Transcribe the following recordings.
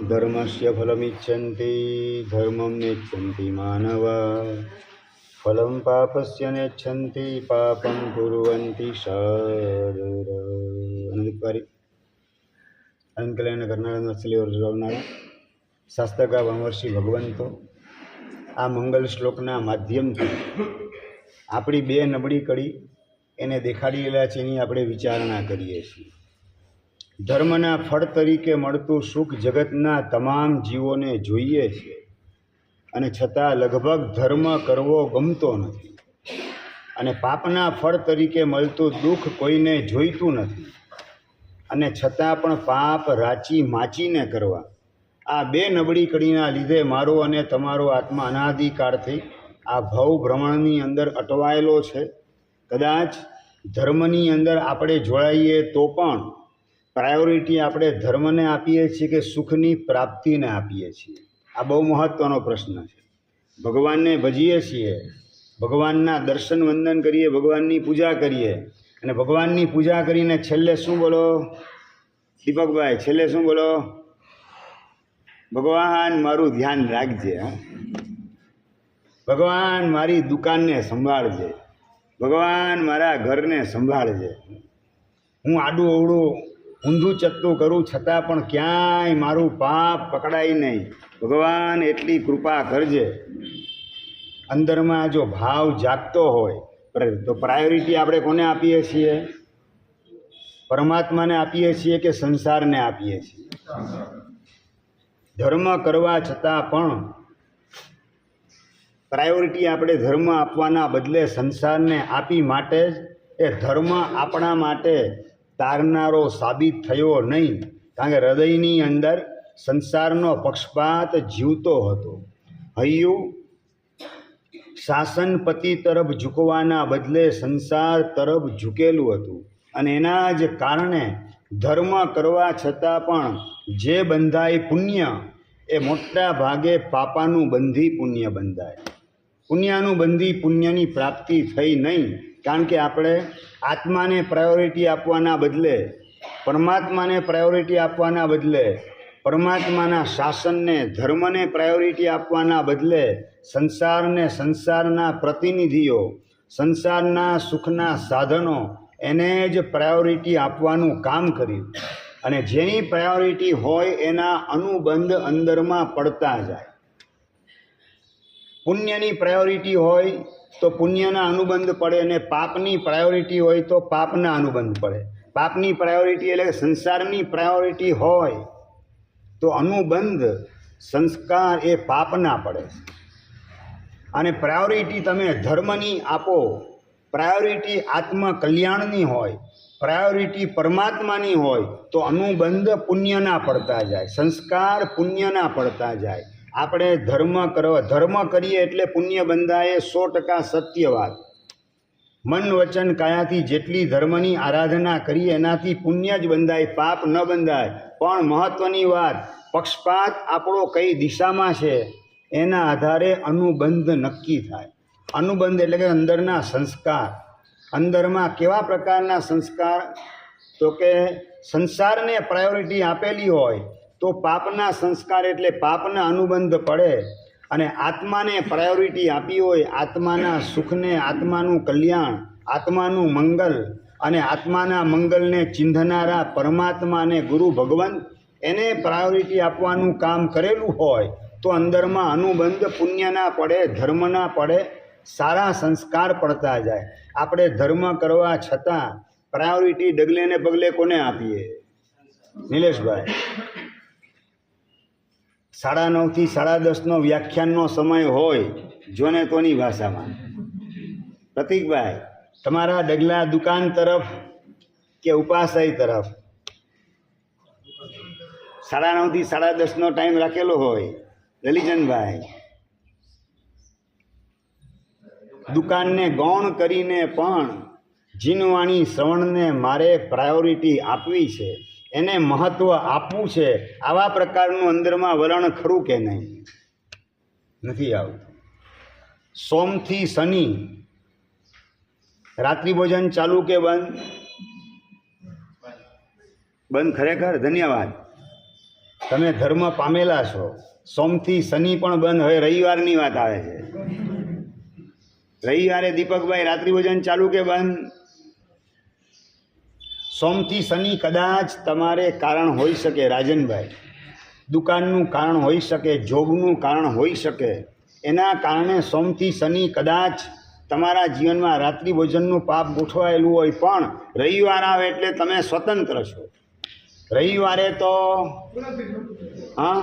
धर्मस्य फलमिच्छन्ति धर्मं नेच्छन्ति मानवा फलं पापस्य नेच्छन्ति पापं कुर्वन्ति सादर अनुदिक्वारी अनंत कल्याण नर्सली वर्षना शास्त्रका वनवर्षी भगवंतो आ मंगल श्लोकना माध्यमथी आपणी बे नबળી कड़ी એને દેખાડી રહેલા છે એની આપણે વિચારણા કરીએ છીએ। ધર્મના ફળ તરીકે મળતું સુખ જગતના તમામ જીવોને જોઈએ છે અને છતાં લગભગ ધર્મ કરવો ગમતો નથી અને પાપના ફળ તરીકે મળતું દુઃખ કોઈને જોઈતું નથી અને છતાં પણ પાપ રાચી માચીને કરવા આ બે નબળી કડીના લીધે મારો અને તમારો આત્મા અનાદિકાળથી આ ભવ ભ્રમણની અંદર અટવાયેલો છે। કદાચ ધર્મની અંદર આપણે જોડાઈએ તો પણ પ્રાયોરિટી આપણે ધર્મને આપીએ છીએ કે સુખની પ્રાપ્તિને આપીએ છીએ? આ બહુ મહત્ત્વનો પ્રશ્ન છે। ભગવાનને ભજીએ છીએ, ભગવાનના દર્શન વંદન કરીએ, ભગવાનની પૂજા કરીએ અને ભગવાનની પૂજા કરીને છેલ્લે શું બોલો દીપકભાઈ? છેલ્લે શું બોલો? ભગવાન મારું ધ્યાન રાખજે, ભગવાન મારી દુકાનને સંભાળજે, ભગવાન મારા ઘરને સંભાળજે। હું આડું અવળું ઊંધું ચત્તું કરું છતાં પણ ક્યાંય મારું પાપ પકડાય નહીં, ભગવાન એટલી કૃપા કરજે। અંદરમાં જો ભાવ જાગતો હોય તો પ્રાયોરિટી આપણે કોને આપીએ છીએ? પરમાત્માને આપીએ છીએ કે સંસારને આપીએ છીએ? ધર્મ કરવા છતાં પણ પ્રાયોરિટી આપણે ધર્મ આપવાના બદલે સંસારને આપી માટે જ એ ધર્મ આપણા માટે તારનારો સાબિત થયો નહીં, કારણ કે હૃદયની અંદર સંસારનો પક્ષપાત જીવતો હતો। હૈયું શાસનપતિ તરફ ઝૂકવાના બદલે સંસાર તરફ ઝૂકેલું હતું અને એના જ કારણે ધર્મ કરવા છતાં પણ જે બંધાય પુણ્ય એ મોટા ભાગે પાપાનું બંધી પુણ્ય બંધાય। પુણ્યનું બંધી પુણ્યની પ્રાપ્તિ થઈ નહીં, કારણ કે આપણે આત્માને પ્રાયોરિટી આપવાના બદલે પરમાત્માને પ્રાયોરિટી આપવાના બદલે પરમાત્માના શાસનને ધર્મને પ્રાયોરિટી આપવાના બદલે સંસારને સંસારના પ્રતિનિધિઓ સંસારના સુખના સાધનો એને જ પ્રાયોરિટી આપવાનું કામ કર્યું અને જેની પ્રાયોરિટી હોય એના અનુબંધ અંદરમાં પડતા જાય। પુણ્યની પ્રાયોરિટી હોય તો પુણ્યના અનુબંધ પડે અને પાપની પ્રાયોરિટી હોય તો પાપના અનુબંધ પડે। પાપની પ્રાયોરિટી એટલે સંસારની પ્રાયોરિટી હોય તો અનુબંધ સંસ્કાર એ પાપના પડે અને પ્રાયોરિટી તમે ધર્મની આપો, પ્રાયોરિટી આત્મકલ્યાણની હોય, પ્રાયોરિટી પરમાત્માની હોય તો અનુબંધ પુણ્યના પડતા જાય, સંસ્કાર પુણ્યના પડતા જાય। આપણે ધર્મ કરીએ એટલે પુણ્ય બંધાય, 100% સત્ય વાત। મન વચન કાયાથી જેટલી ધર્મની આરાધના કરીએ એનાથી પુણ્ય જ બંધાય, પાપ ન બંધાય। પણ મહત્ત્વની વાત, પક્ષપાત આપણો કઈ દિશામાં છે એના આધારે અનુબંધ નક્કી થાય। અનુબંધ એટલે કે અંદરના સંસ્કાર, અંદરમાં કેવા પ્રકારના સંસ્કાર? તો કે સંસારને પ્રાયોરિટી આપેલી હોય તો પાપના સંસ્કાર એટલે પાપના અનુબંધ પડે અને આત્માને પ્રાયોરિટી આપી હોય, આત્માના સુખને, આત્માનું કલ્યાણ, આત્માનું મંગલ અને આત્માના મંગલને ચિંધનારા પરમાત્માને ગુરુ ભગવંત એને પ્રાયોરિટી આપવાનું કામ કરેલું હોય તો અંદરમાં અનુબંધ પુણ્યના પડે, ધર્મના પડે, સારા સંસ્કાર પડતા જાય। આપણે ધર્મ કરવા છતાં પ્રાયોરિટી ડગલે ને પગલે કોને આપીએ? નિલેશભાઈ, 9:30 થી 10:30 વ્યાખ્યાનનો સમય હોય જોને તોની ભાષામાં, પ્રતિકભાઈ તમારા ડગલા દુકાન તરફ કે ઉપાસય તરફ? 9:30 થી 10:30 ટાઈમ રાખેલો હોય। લલિચંદભાઈ, દુકાનને ગૌણ કરીને પણ જીનવાણી શ્રવણને મારે પ્રાયોરિટી આપવી છે, એને મહત્ત્વ આપવું છે, આવા પ્રકારનું અંદરમાં વલણ ખરું કે નહીં? નથી આવતું। સોમથી શનિ રાત્રિ ભોજન ચાલુ કે બંધ? બંધ ખરેખર? ધન્યવાદ। તમે ધર્મ પામેલા છો. સોમથી શનિ પણ બંધ. હવે રવિવારની વાત આવે છે. રવિવારે દીપકભાઈ રાત્રિ ભોજન ચાલુ કે બંધ? સોમથી શનિ કદાચ તમારે કારણ હોઈ શકે રાજનભાઈ, દુકાનનું કારણ હોઈ શકે, જોબનું કારણ હોઈ શકે. એના કારણે સોમથી શનિ કદાચ તમારા જીવનમાં રાત્રિ ભોજનનું પાપ ગોઠવાયેલું હોય, પણ રવિવાર આવે એટલે તમે સ્વતંત્ર છો. રવિવારે તો હા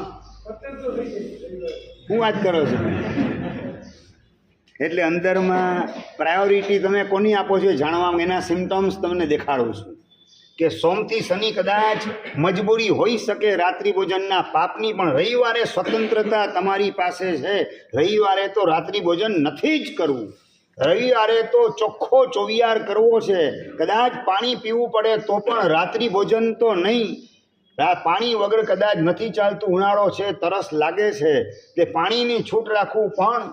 શું વાત કરો છો? એટલે અંદરમાં પ્રાયોરિટી તમે કોની આપો છો જાણવામાં એના સિમ્ટમ્સ તમને દેખાડું છું કે સોમથી શનિ કદાચ મજબૂરી હોઈ શકે રાત્રિ ભોજનના પાપની, પણ રવિવારે સ્વતંત્રતા તમારી પાસે છે. રવિવારે તો રાત્રિ ભોજન નથી જ કરવું. રવિવારે તો ચોખ્ખો ચોવિયાર કરવો છે. કદાચ પાણી પીવું પડે તો પણ રાત્રિ ભોજન તો નહીં. પાણી વગર કદાચ નથી ચાલતું. ઉનાળો છે, તરસ લાગે છે, તે પાણીની છૂટ રાખવું, પણ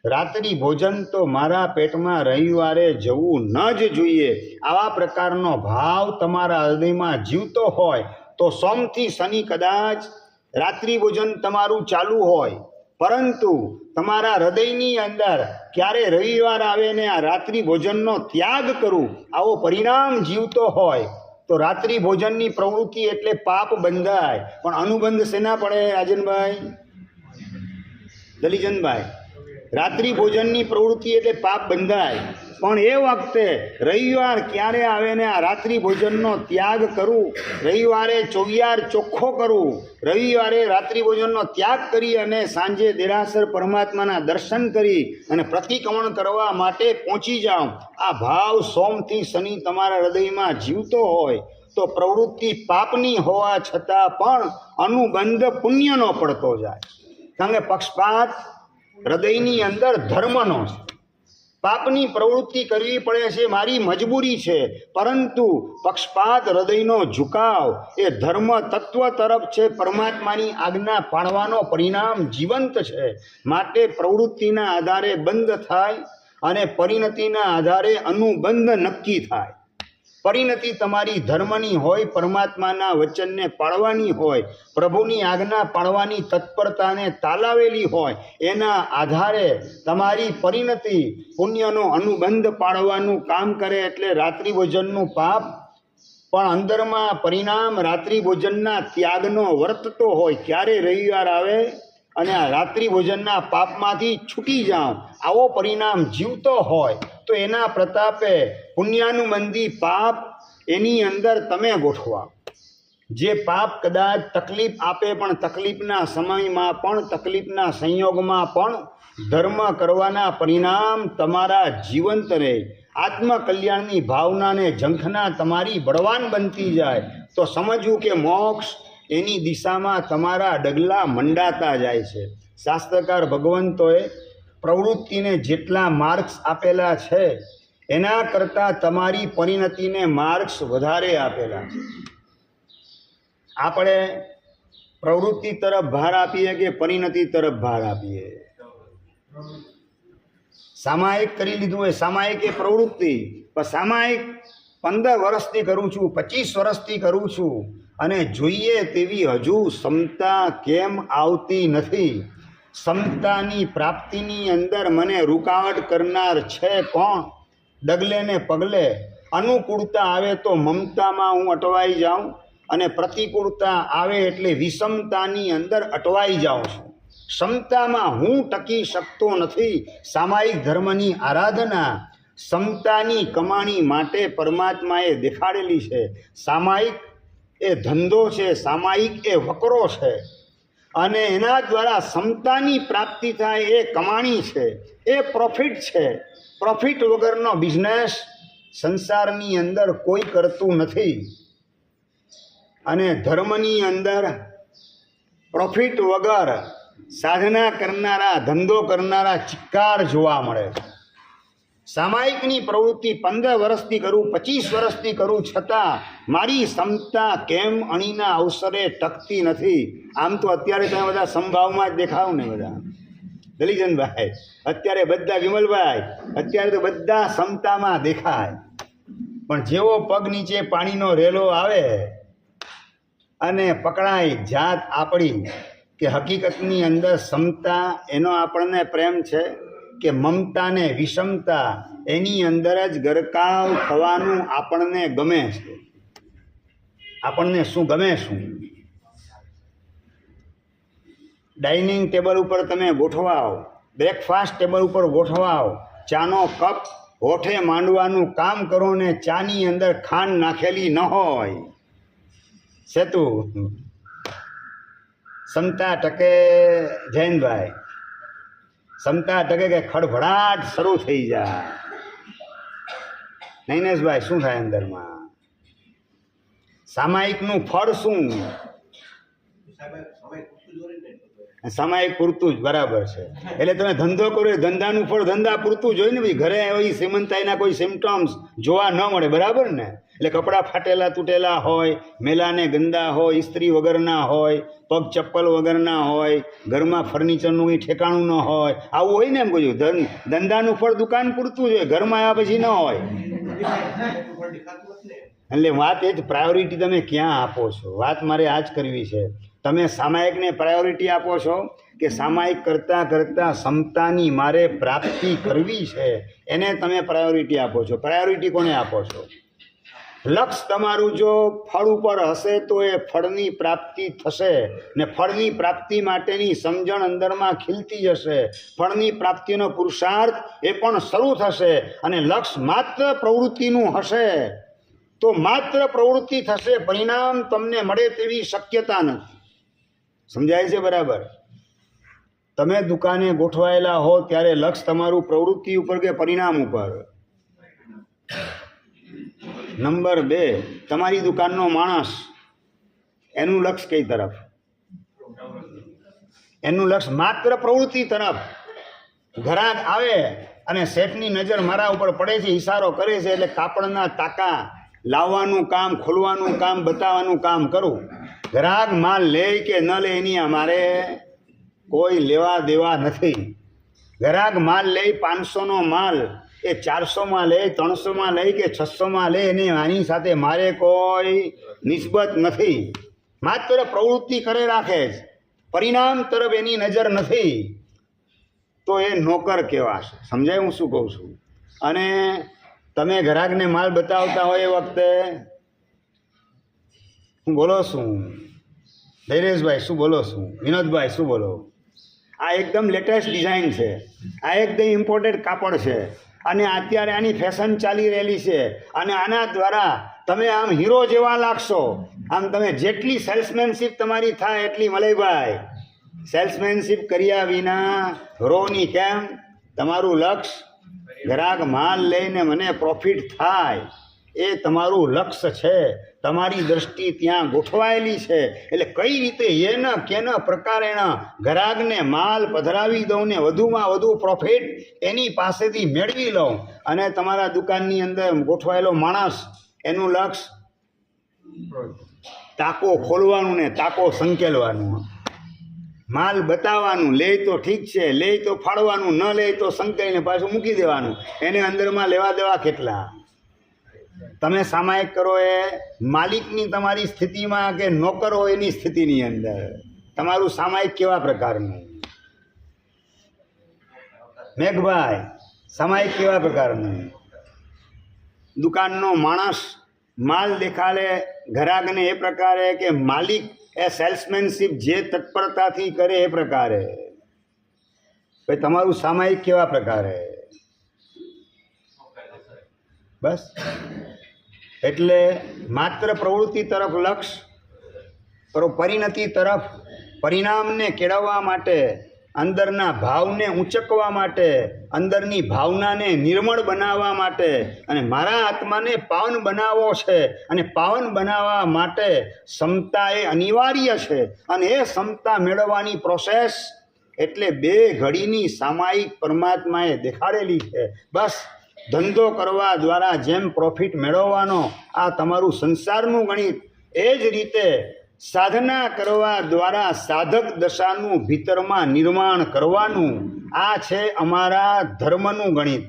રાત્રિ ભોજન તો મારા પેટમાં રવિવારે જવું ન જ જોઈએ. આવા પ્રકારનો ભાવ તમારા હૃદયમાં જીવતો હોય તો સોમથી શનિ કદાચ રાત્રિ ભોજન તમારું ચાલુ હોય, પરંતુ તમારા હૃદયની અંદર ક્યારે રવિવાર આવે ને આ રાત્રિ ભોજનનો ત્યાગ કરું આવો પરિણામ જીવતો હોય તો રાત્રિ ભોજનની પ્રવૃત્તિ એટલે પાપ બંધાય. પણ અનુબંધ શેના પડે રાજનભાઈ, દલીચંદભાઈ? રાત્રિ ભોજનની પ્રવૃત્તિ એટલે પાપ બંધાય, પણ એ વખતે રવિવાર ક્યારે આવે ને આ રાત્રિ ભોજનનો ત્યાગ કરું, રવિવારે ચોવિયાર ચોખ્ખો કરું, રવિવારે રાત્રિ ભોજનનો ત્યાગ કરી અને સાંજે દેરાસર પરમાત્માના દર્શન કરી અને પ્રતિક્રમણ કરવા માટે પહોંચી જાઉં. આ ભાવ સોમથી શનિ તમારા હૃદયમાં જીવતો હોય તો પ્રવૃત્તિ પાપની હોવા છતાં પણ અનુબંધ પુણ્યનો પડતો જાય. કારણ કે પક્ષપાત હૃદયની અંદર ધર્મનો છે. પાપની પ્રવૃત્તિ કરવી પડે છે, મારી મજબૂરી છે, પરંતુ પક્ષપાત હૃદયનો ઝુકાવ એ ધર્મ તત્વ તરફ છે. પરમાત્માની આજ્ઞા પાળવાનો પરિણામ જીવંત છે. માટે પ્રવૃત્તિના આધારે બંધ થાય અને પરિણતિના આધારે અનુબંધ નક્કી થાય. પરિણતિ તમારી ધર્મની હોય, પરમાત્માના વચનને પાળવાની હોય, પ્રભુની આજ્ઞા પાળવાની તત્પરતાને તાલાવેલી હોય, એના આધારે તમારી પરિણતિ પુણ્યનો અનુબંધ પાળવાનું કામ કરે. એટલે રાત્રિ ભોજનનું પાપ પણ અંદરમાં પરિણામ રાત્રિ ભોજનના ત્યાગનો વર્તતો હોય. ક્યારે રવિવાર આવે અને આ રાત્રિ ભોજનના પાપમાંથી છૂટી જાઓ આવો પરિણામ જીવતો હોય તો એના પ્રતાપે પુણ્યાનુબંધી પાપ એની અંદર તમે ગોઠવા. જે પાપ કદાચ તકલીફ આપે, પણ તકલીફના સમયમાં પણ તકલીફના સંયોગમાં પણ ધર્મ કરવાના પરિણામ તમારા જીવંત રહે. આત્મકલ્યાણની ભાવનાને ઝંખના તમારી બળવાન બનતી જાય તો સમજવું કે મોક્ષ એની દિશામાં તમારા ડગલા મંડાતા જાય છે. શાસ્ત્રકાર ભગવંતોએ પ્રવૃત્તિને જેટલા માર્ક્સ આપેલા છે એના કરતાં તમારી પરિણતિને માર્ક્સ વધારે આપેલા છે. આપણે પ્રવૃત્તિ તરફ ભાર આપીએ કે પરિણતિ તરફ ભાર આપીએ? સામાયિક કરી લીધું હોય, સામાયિક એ પ્રવૃત્તિ, પણ સામાયિક 15 વર્ષથી કરું છું, 25 વર્ષથી કરું છું અને જોઈએ તેવી હજુ ક્ષમતા કેમ આવતી નથી? ક્ષમતાની પ્રાપ્તિની અંદર મને રૂકાવટ કરનાર છે કોણ? ડગલે ને પગલે અનુકૂળતા આવે તો મમતામાં હું અટવાઈ જાઉં અને પ્રતિકૂળતા આવે એટલે વિષમતાની અંદર અટવાઈ જાઉં છું. ક્ષમતામાં હું ટકી શકતો નથી. સામાયિક ધર્મની આરાધના ક્ષમતાની કમાણી માટે પરમાત્માએ દેખાડેલી છે. સામાયિક એ ધંધો છે, સામાયિક એ વકરો છે અને એના દ્વારા ક્ષમતાની પ્રાપ્તિ થાય એ કમાણી છે, એ પ્રોફિટ છે. પ્રોફિટ વગરનો બિઝનેસ સંસારની અંદર કોઈ કરતું નથી અને ધર્મની અંદર પ્રોફિટ વગર સાધના કરનારા, ધંધો કરનારા ચિક્કાર જોવા મળે છે. સામાયિકની પ્રવૃત્તિ 15 વર્ષથી કરું, 25 વર્ષથી કરું, છતાં મારી ક્ષમતા કેમ અણીના અવસરે ટકતી નથી? આમ તો અત્યારે તમે બધા સંભાવમાં જ દેખાવ ને બધા દલીચંદભાઈ, અત્યારે બધા વિમલભાઈ, અત્યારે તો બધા ક્ષમતામાં દેખાય, પણ જેવો પગ નીચે પાણીનો રેલો આવે અને પકડાય જાત આપણી કે હકીકતની અંદર સમતા એનો આપણને પ્રેમ છે કે મમતા ને વિષમતા એની અંદર જ ગરકાવ થવાનું આપણને ગમે છે. આપણને શું ગમે? શું ડાઇનિંગ ટેબલ ઉપર તમે ગોઠવાઓ, બ્રેકફાસ્ટ ટેબલ ઉપર ગોઠવાઓ, ચાનો કપ હોઠે માંડવાનું કામ કરો ને ચાની અંદર ખાંડ નાખેલી ન હોય, સેતુ સમતા ટકે? જૈનભાઈ, સમતા ટકે કે ખડભડાટ શરૂ થઈ જાય? નૈનેશભાઈ, શું થાય અંદરમાં? સામાયિકનું ફળ શું? સામાયિક પૂરતું જ, બરાબર છે. એટલે તમે ધંધો કરો એ ધંધાનું ફળ ધંધા પૂરતું જ હોય ને ભાઈ. ઘરે એવી શ્રીમંતાઈના કોઈ સિમ્ટમ્સ જોવા ન મળે, બરાબર ને? એટલે કપડાં ફાટેલા તૂટેલા હોય, મેલાને ગંદા હોય, ઇસ્ત્રી વગરના હોય, પગ ચપ્પલ વગરના હોય, ઘરમાં ફર્નિચરનું કંઈ ઠેકાણું ન હોય, આવું હોય ને. એમ કહ્યું ધંધાનું ફળ દુકાન પૂરતું જ હોય, ઘરમાં આવ્યા પછી ન હોય. એટલે વાત એ જ, પ્રાયોરિટી તમે ક્યાં આપો છો? વાત મારે આ જ કરવી છે. તમે સામાયિકને પ્રાયોરિટી આપો છો કે સામાયિક કરતાં કરતાં સમતાની મારે પ્રાપ્તિ કરવી છે એને તમે પ્રાયોરિટી આપો છો? પ્રાયોરિટી કોને આપો છો? લક્ષ તમારું જો ફળ ઉપર હશે તો એ ફળની પ્રાપ્તિ થશે ને ફળની પ્રાપ્તિ માટેની સમજણ અંદરમાં ખીલતી જશે. ફળની પ્રાપ્તિનો પુરુષાર્થ એ પણ શરૂ થશે. અને લક્ષ માત્ર પ્રવૃત્તિનું હશે તો માત્ર પ્રવૃત્તિ થશે, પરિણામ તમને મળે તેવી શક્યતા નથી. સમજાય છે? બરાબર. તમે દુકાને ગોઠવાયેલા હો ત્યારે લક્ષ તમારું પ્રવૃત્તિ ઉપર કે પરિણામ ઉપર? નંબર 2, તમારી દુકાનનો માણસ, એનું લક્ષ કઈ તરફ? એનું લક્ષ માત્ર પ્રવૃત્તિ તરફ. ઘરાક આવે અને શેઠની નજર મારા ઉપર પડે છે, ઈશારો કરે છે એટલે કાપડના ટાંકા લાવવાનું કામ, ખોલવાનું કામ, બતાવવાનું કામ કરું. ગ્રાહક માલ લે કે ન લે એની અમારે કોઈ લેવા દેવા નથી. ગ્રાહક માલ લે, 500નો માલ એ 400માં લે, 300માં લે કે 600માં લે, એની આની સાથે મારે કોઈ નિસ્બત નથી. માત્ર પ્રવૃત્તિ કરે રાખે છે, પરિણામ તરફ એની નજર નથી. તો એ નોકર કહેવાશે. સમજાય હું શું કહું છું? અને તમે ગ્રાહકને માલ બતાવતા હોય એ વખતે હું બોલો છું? ધૈર્યેશભાઈ શું બોલો છું? વિનોદભાઈ શું બોલો? આ એકદમ લેટેસ્ટ ડિઝાઇન છે, આ એકદમ ઇમ્પોર્ટેડ કાપડ છે અને અત્યારે આની ફેશન ચાલી રહેલી છે અને આના દ્વારા તમે આમ હીરો જેવા લાગશો. આમ તમે જેટલી સેલ્સમેનશીપ તમારી થાય એટલી મલયભાઈ. સેલ્સમેનશીપ કર્યા વિના રોની કેમ? તમારું લક્ષ ગ્રાહક માલ લઈને મને પ્રોફિટ થાય એ તમારું લક્ષ્ય છે. તમારી દ્રષ્ટિ ત્યાં ગોઠવાયેલી છે. એટલે કઈ રીતે એના કેના પ્રકારેના ગ્રાહકને માલ પધરાવી દઉં ને વધુમાં વધુ પ્રોફિટ એની પાસેથી મેળવી લઉં. અને તમારા દુકાનની અંદર ગોઠવાયેલો માણસ, એનું લક્ષ્ય ટાંકો ખોલવાનું ને ટાંકો સંકેલવાનું, માલ બતાવવાનું. લે તો ઠીક છે, લે તો ફાળવાનું, ન લે તો સંકેલીને પાછું મૂકી દેવાનું. એને અંદરમાં લેવા દેવા કેટલા? તમે સામાયિક કરો એ માલિકની તમારી સ્થિતિમાં કે નોકર હોય એની સ્થિતિની અંદર તમારું સામાયિક કેવા પ્રકારનું? મેઘભાઈ, સામાયિક કેવા પ્રકારનું? દુકાનનો માણસ માલ દેખાડે ગ્રાહકને એ પ્રકારે કે માલિક એ સેલ્સમેનશીપ જે તત્પરતાથી કરે એ પ્રકારે. ભાઈ તમારું સામાયિક કેવા પ્રકારે? બસ. એટલે માત્ર પ્રવૃત્તિ તરફ લક્ષ, પરિણતિ તરફ, પરિણામને કેળવવા માટે, અંદરના ભાવને ઊંચકવા માટે, અંદરની ભાવનાને નિર્મળ બનાવવા માટે અને મારા આત્માને પાવન બનાવવો છે. અને પાવન બનાવવા માટે સમતા એ અનિવાર્ય છે. અને એ સમતા મેળવવાની પ્રોસેસ એટલે 2 ઘડીની સામાયિક પરમાત્માએ દેખાડેલી છે. બસ ધંધો કરવા દ્વારા જેમ પ્રોફિટ મેળવવાનો આ તમારું સંસારનું ગણિત, એ જ રીતે સાધના કરવા દ્વારા સાધક દશાનું ભીતરમાં નિર્માણ કરવાનું આ છે અમારા ધર્મનું ગણિત.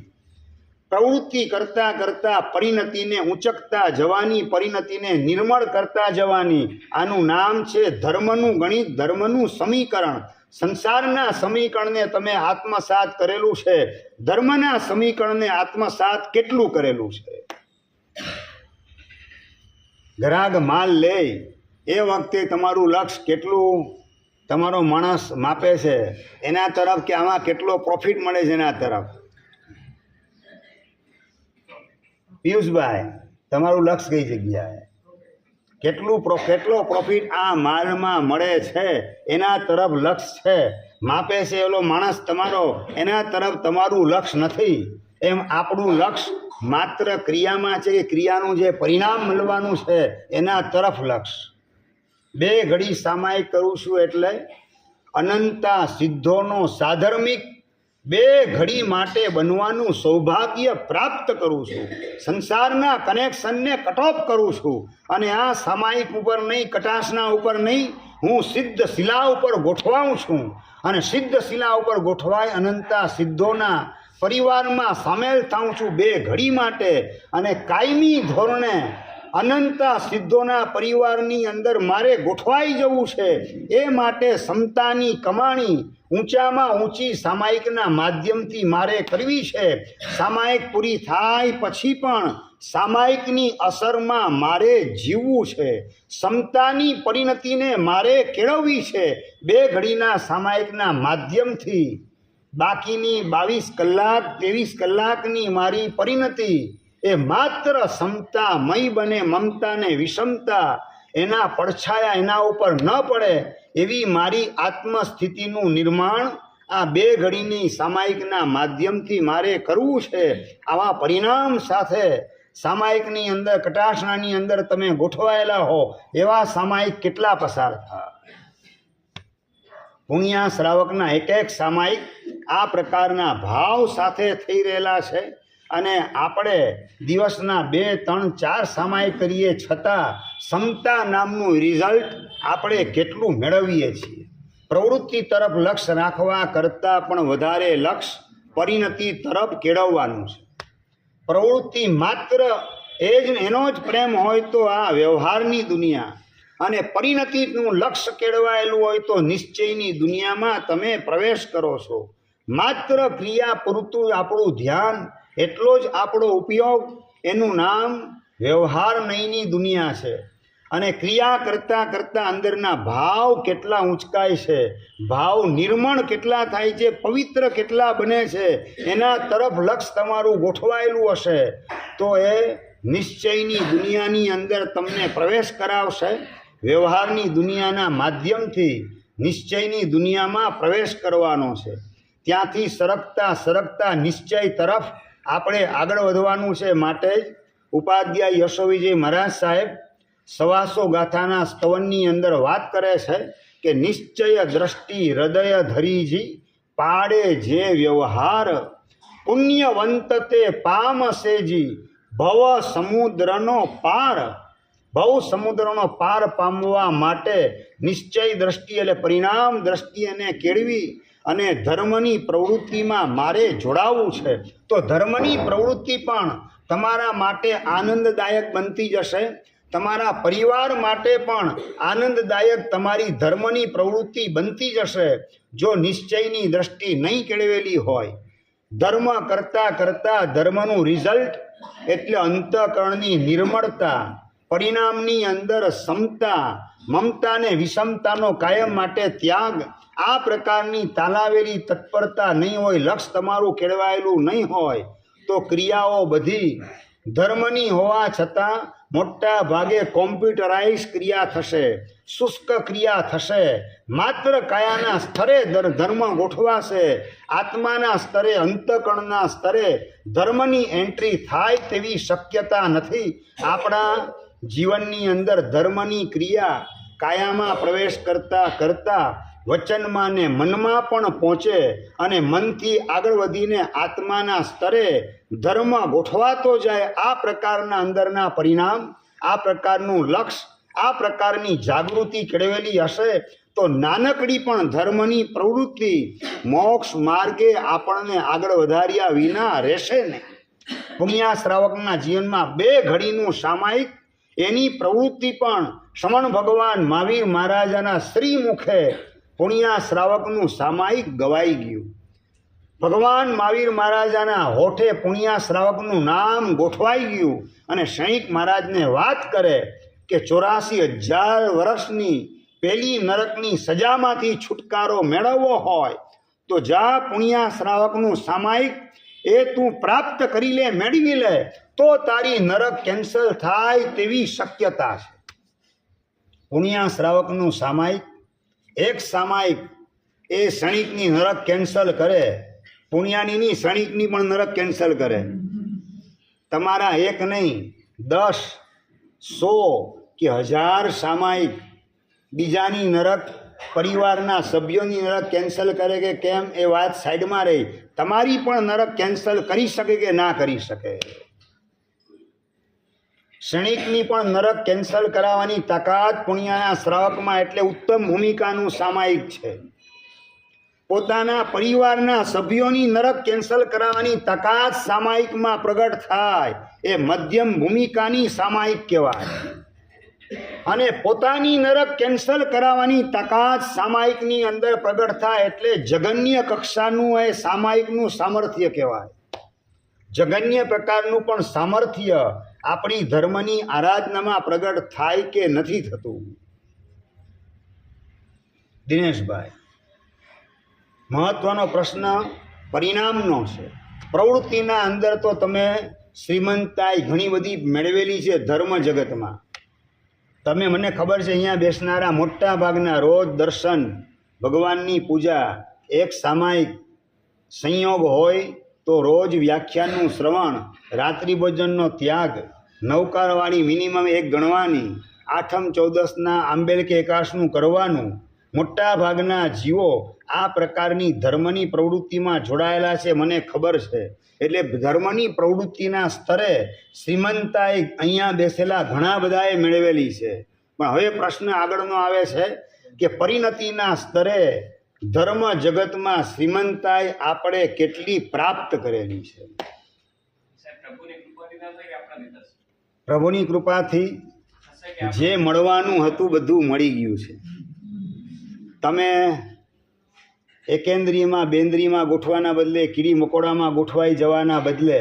પ્રવૃત્તિ કરતાં કરતાં પરિણતિને ઊંચકતા જવાની, પરિણતિને નિર્મળ કરતા જવાની. આનું નામ છે ધર્મનું ગણિત, ધર્મનું સમીકરણ. સંસારના સમીકરણને તમે આત્મસાત કરેલું છે, ધર્મના સમીકરણને આત્મસાત કેટલું કરેલું છે? ગ્રાહક માલ લે એ વખતે તમારું લક્ષ્ય કેટલું તમારો માણસ માપે છે એના તરફ, કે આમાં કેટલો પ્રોફિટ મળે છે એના તરફ? પિયુષભાઈ, તમારું લક્ષ્ય કઈ જગ્યાએ? કેટલો પ્રોફિટ આ માલમાં મળે છે એના તરફ લક્ષ્ય છે. માપે છે એલો માણસ તમારો, એના તરફ તમારું લક્ષ્ય નથી. એમ આપણું લક્ષ્ય માત્ર ક્રિયામાં છે, કે ક્રિયાનું જે પરિણામ મળવાનું છે એના તરફ લક્ષ્ય. બે ઘડી સામાયિક કરું છું એટલે અનંતા સિદ્ધોનો સાધર્મિક બે ઘડી માટે બનવાનું સૌભાગ્ય પ્રાપ્ત કરું છું. સંસારના કનેક્શનને કટ ઓફ કરું છું. અને આ સામાયિક ઉપર નહીં, કટાશના ઉપર નહીં, હું સિદ્ધ શિલા ઉપર ગોઠવાઉં છું. અને સિદ્ધ શિલા ઉપર ગોઠવાય અનંતા સિદ્ધોના પરિવારમાં સામેલ થાઉં છું બે ઘડી માટે. અને કાયમી ધોરણે અનંતા સિદ્ધોના પરિવારની અંદર મારે ગોઠવાઈ જવું છે. એ માટે સમતાની કમાણી ઊંચામાં ઊંચી સામાયિકના માધ્યમથી મારે કરવી છે. સામાયિક પૂરી થાય પછી પણ સામાયિકની અસરમાં મારે જીવવું છે. સમતાની પરિણતિને મારે કેળવવી છે બે ઘડીના સામાયિકના માધ્યમથી. બાકીની 22 કલાક 23 કલાકની મારી પરિણતિ એ માત્ર સમતામય બને, મમતા ને વિષમતા એના પડછાયા એના ઉપર ન પડે એવી મારી આત્મસ્થિતિનું નિર્માણ આ બે ઘડીની સામાયિકના માધ્યમથી મારે કરવું છે. આવા પરિણામ સાથે સામાયિકની અંદર, કટાક્ષણાની અંદર તમે ગોઠવાયેલા હો એવા સામાયિક કેટલા પસાર થાય? પુણ્યા શ્રાવકના એક સામાયિક આ પ્રકારના ભાવ સાથે થઈ રહેલા છે. અને આપણે દિવસના 2, 3, 4 સામાયિક કરીએ છતાં સમતા નામનું રિઝલ્ટ આપણે કેટલું મેળવીએ છીએ? પ્રવૃત્તિ તરફ લક્ષ્ય રાખવા કરતાં પણ વધારે લક્ષ્ય પરિણતિ તરફ કેળવવાનું છે. પ્રવૃત્તિ માત્ર એનો જ પ્રેમ હોય તો આ વ્યવહારની દુનિયા, અને પરિણતિનું લક્ષ્ય કેળવાયેલું હોય તો નિશ્ચયની દુનિયામાં તમે પ્રવેશ કરો છો. માત્ર ક્રિયા પૂરતું આપણું ધ્યાન, એટલો જ આપણો ઉપયોગ, એનું નામ વ્યવહાર નહીંની દુનિયા છે. અને ક્રિયા કરતાં કરતાં અંદરના ભાવ કેટલા ઊંચકાય છે, ભાવ નિર્મળ કેટલા થાય છે, પવિત્ર કેટલા બને છે, એના તરફ લક્ષ્ય તમારું ગોઠવાયેલું હશે તો એ નિશ્ચયની દુનિયાની અંદર તમને પ્રવેશ કરાવશે. વ્યવહારની દુનિયાના માધ્યમથી નિશ્ચયની દુનિયામાં પ્રવેશ કરવાનો છે. ત્યાંથી સરકતા સરકતા નિશ્ચય તરફ આપણે આગળ વધવાનું છે. માટે જ ઉપાધ્યાય યશોવિજય મહારાજ સાહેબ 125 ગાથાના સ્તવનની અંદર વાત કરે છે કે નિશ્ચય દ્રષ્ટિ હૃદય ધરીજી પાડે જે વ્યવહાર પુણ્યવંત તે પામસેજી ભવ સમુદ્રનો પાર. ભવ સમુદ્રનો પાર પામવા માટે નિશ્ચય દ્રષ્ટિ એટલે પરિણામ દ્રષ્ટિ એને કેળવી અને ધર્મની પ્રવૃત્તિમાં મારે જોડાવવું છે. તો ધર્મની પ્રવૃત્તિ પણ તમારા માટે આનંદદાયક બનતી જશે. તમારા પરિવાર માટે પણ આનંદદાયક તમારી ધર્મની પ્રવૃત્તિ બનતી જશે જો નિશ્ચયની દ્રષ્ટિ નહીં કેળવેલી હોય. ધર્મ કરતાં કરતાં ધર્મનું રિઝલ્ટ એટલે અંતઃકરણની નિર્મળતા, પરિણામની અંદર સમતા, મમતા ને વિષમતાનો કાયમ માટે ત્યાગ. આ પ્રકારની તાલાવેલી તત્પરતા નહીં હોય, લક્ષ્ય તમારું કેળવાયેલું નહીં હોય તો ક્રિયાઓ બધી ધર્મની હોવા છતાં મોટા ભાગે કોમ્પ્યુટરાઇઝ ક્રિયા થશે, શુષ્ક ક્રિયા થશે. માત્ર કાયાના સ્તરે ધર્મ ગોઠવાશે, આત્માના સ્તરે, અંતઃકરણના સ્તરે ધર્મની એન્ટ્રી થાય તેવી શક્યતા નથી. આપણા જીવનની અંદર ધર્મની ક્રિયા કાયામાં પ્રવેશ કરતાં કરતાં વચનમાં ને મનમાં પણ પહોંચે અને મનથી આગળ વધીને આત્માના સ્તરે ધર્મ ગોઠવાતો જાય. આ પ્રકારના અંદરના પરિણામ, આ પ્રકારનું લક્ષ્ય, આ પ્રકારની જાગૃતિ કેળવેલી હશે તો નાનકડી પણ ધર્મની પ્રવૃત્તિ મોક્ષ માર્ગે આપણને આગળ વધાર્યા વિના રહેશે ને. પુણ્યા શ્રાવકના જીવનમાં 2 ઘડીનું સામાયિક એની પ્રવૃત્તિ પણ શ્રમણ ભગવાન મહાવીર મહારાજાના શ્રી મુખે પુણ્યા શ્રાવકનું સામાયિક ગવાઈ ગયું. ભગવાન મહાવીર મહારાજાના હોઠે પુણ્યા શ્રાવકનું નામ ગોઠવાઈ ગયું અને શૈણિક મહારાજને વાત કરે કે 84,000 વર્ષની પેલી નરકની સજામાંથી છુટકારો મેળવવો હોય તો જા પુણ્યા શ્રાવકનું સામાયિક એ તું પ્રાપ્ત કરી લે, મેળવી લે, તો તારી નરક કેન્સલ થાય તેવી શક્યતા છે. પુણ્યા શ્રાવકનું સામાયિક, એક સામાયિક એ ક્ષણિકની નરક કેન્સલ કરે, પુણ્યાની ક્ષણિકની પણ નરક કેન્સલ કરે. તમારા એક નહીં 10, 100 કે 1000 સામાયિક બીજાની નરક, પરિવારના સભ્યોની નરક કેન્સલ કરે કે કેમ એ વાત સાઈડમાં રહી, તમારી પણ નરક કેન્સલ કરી શકે કે ના કરી શકે. ક્ષણિકની પણ નરક કેન્સલ કરાવવાની તાકાત પુણ્યના શ્રાવકમાં, એટલે ઉત્તમ ભૂમિકાનું સામાયિક છે. પોતાના પરિવારના સભ્યોની નરક કેન્સલ કરાવવાની તાકાત સામાયિકમાં પ્રગટ થાય એ મધ્યમ ભૂમિકાની સામાયિક કહેવાય. અને પોતાની નરક કેન્સલ કરાવવાની તાકાત સામાયિકની અંદર પ્રગટ થાય એટલે જગન્ય કક્ષાનું એ સામાયિકનું સામર્થ્ય કહેવાય. જગન્ય પ્રકારનું પણ સામર્થ્ય આપણી ધર્મની આરાધનામાં પ્રગટ થાય કે નથી થતું. દિનેશભાઈ, મહત્વનો પ્રશ્ન પરિણામનો છે. પ્રવૃત્તિના અંદર તો તમે શ્રીમંતાઈ ઘણી બધી મેળવેલી છે ધર્મ જગતમાં. તમે, મને ખબર છે અહીંયા બેસનારા મોટા ભાગના રોજ દર્શન, ભગવાનની પૂજા, એક સામાયિક સંયોગ હોય તો રોજ વ્યાખ્યાનનું શ્રવણ, રાત્રિ ભોજનનો ત્યાગ, નવકારવાળી મિનિમમ 1 ગણવાની, આઠમ ચૌદસના આંબેલ કે એકાશનું કરવાનું. મોટા ભાગના જીવો આ પ્રકારની ધર્મની પ્રવૃત્તિમાં જોડાયેલા છે, મને ખબર છે. એટલે ધર્મની પ્રવૃત્તિના સ્તરે શ્રીમંતાઈ અહીંયા બેસેલા ઘણા બધાએ મેળવેલી છે. પણ હવે પ્રશ્ન આગળનો આવે છે કે પરિણતિના સ્તરે ધર્મ જગતમાં શ્રીમંતાઈ આપણે કેટલી પ્રાપ્ત કરેલી છે. પ્રભુની કૃપાથી જે મળવાનું હતું બધું મળી ગયું છે. તમે એકેન્દ્રીયમાં બેન્દ્રીમાં ગોઠવાના બદલે, કીડી મકોડામાં ગોઠવાઈ જવાના બદલે,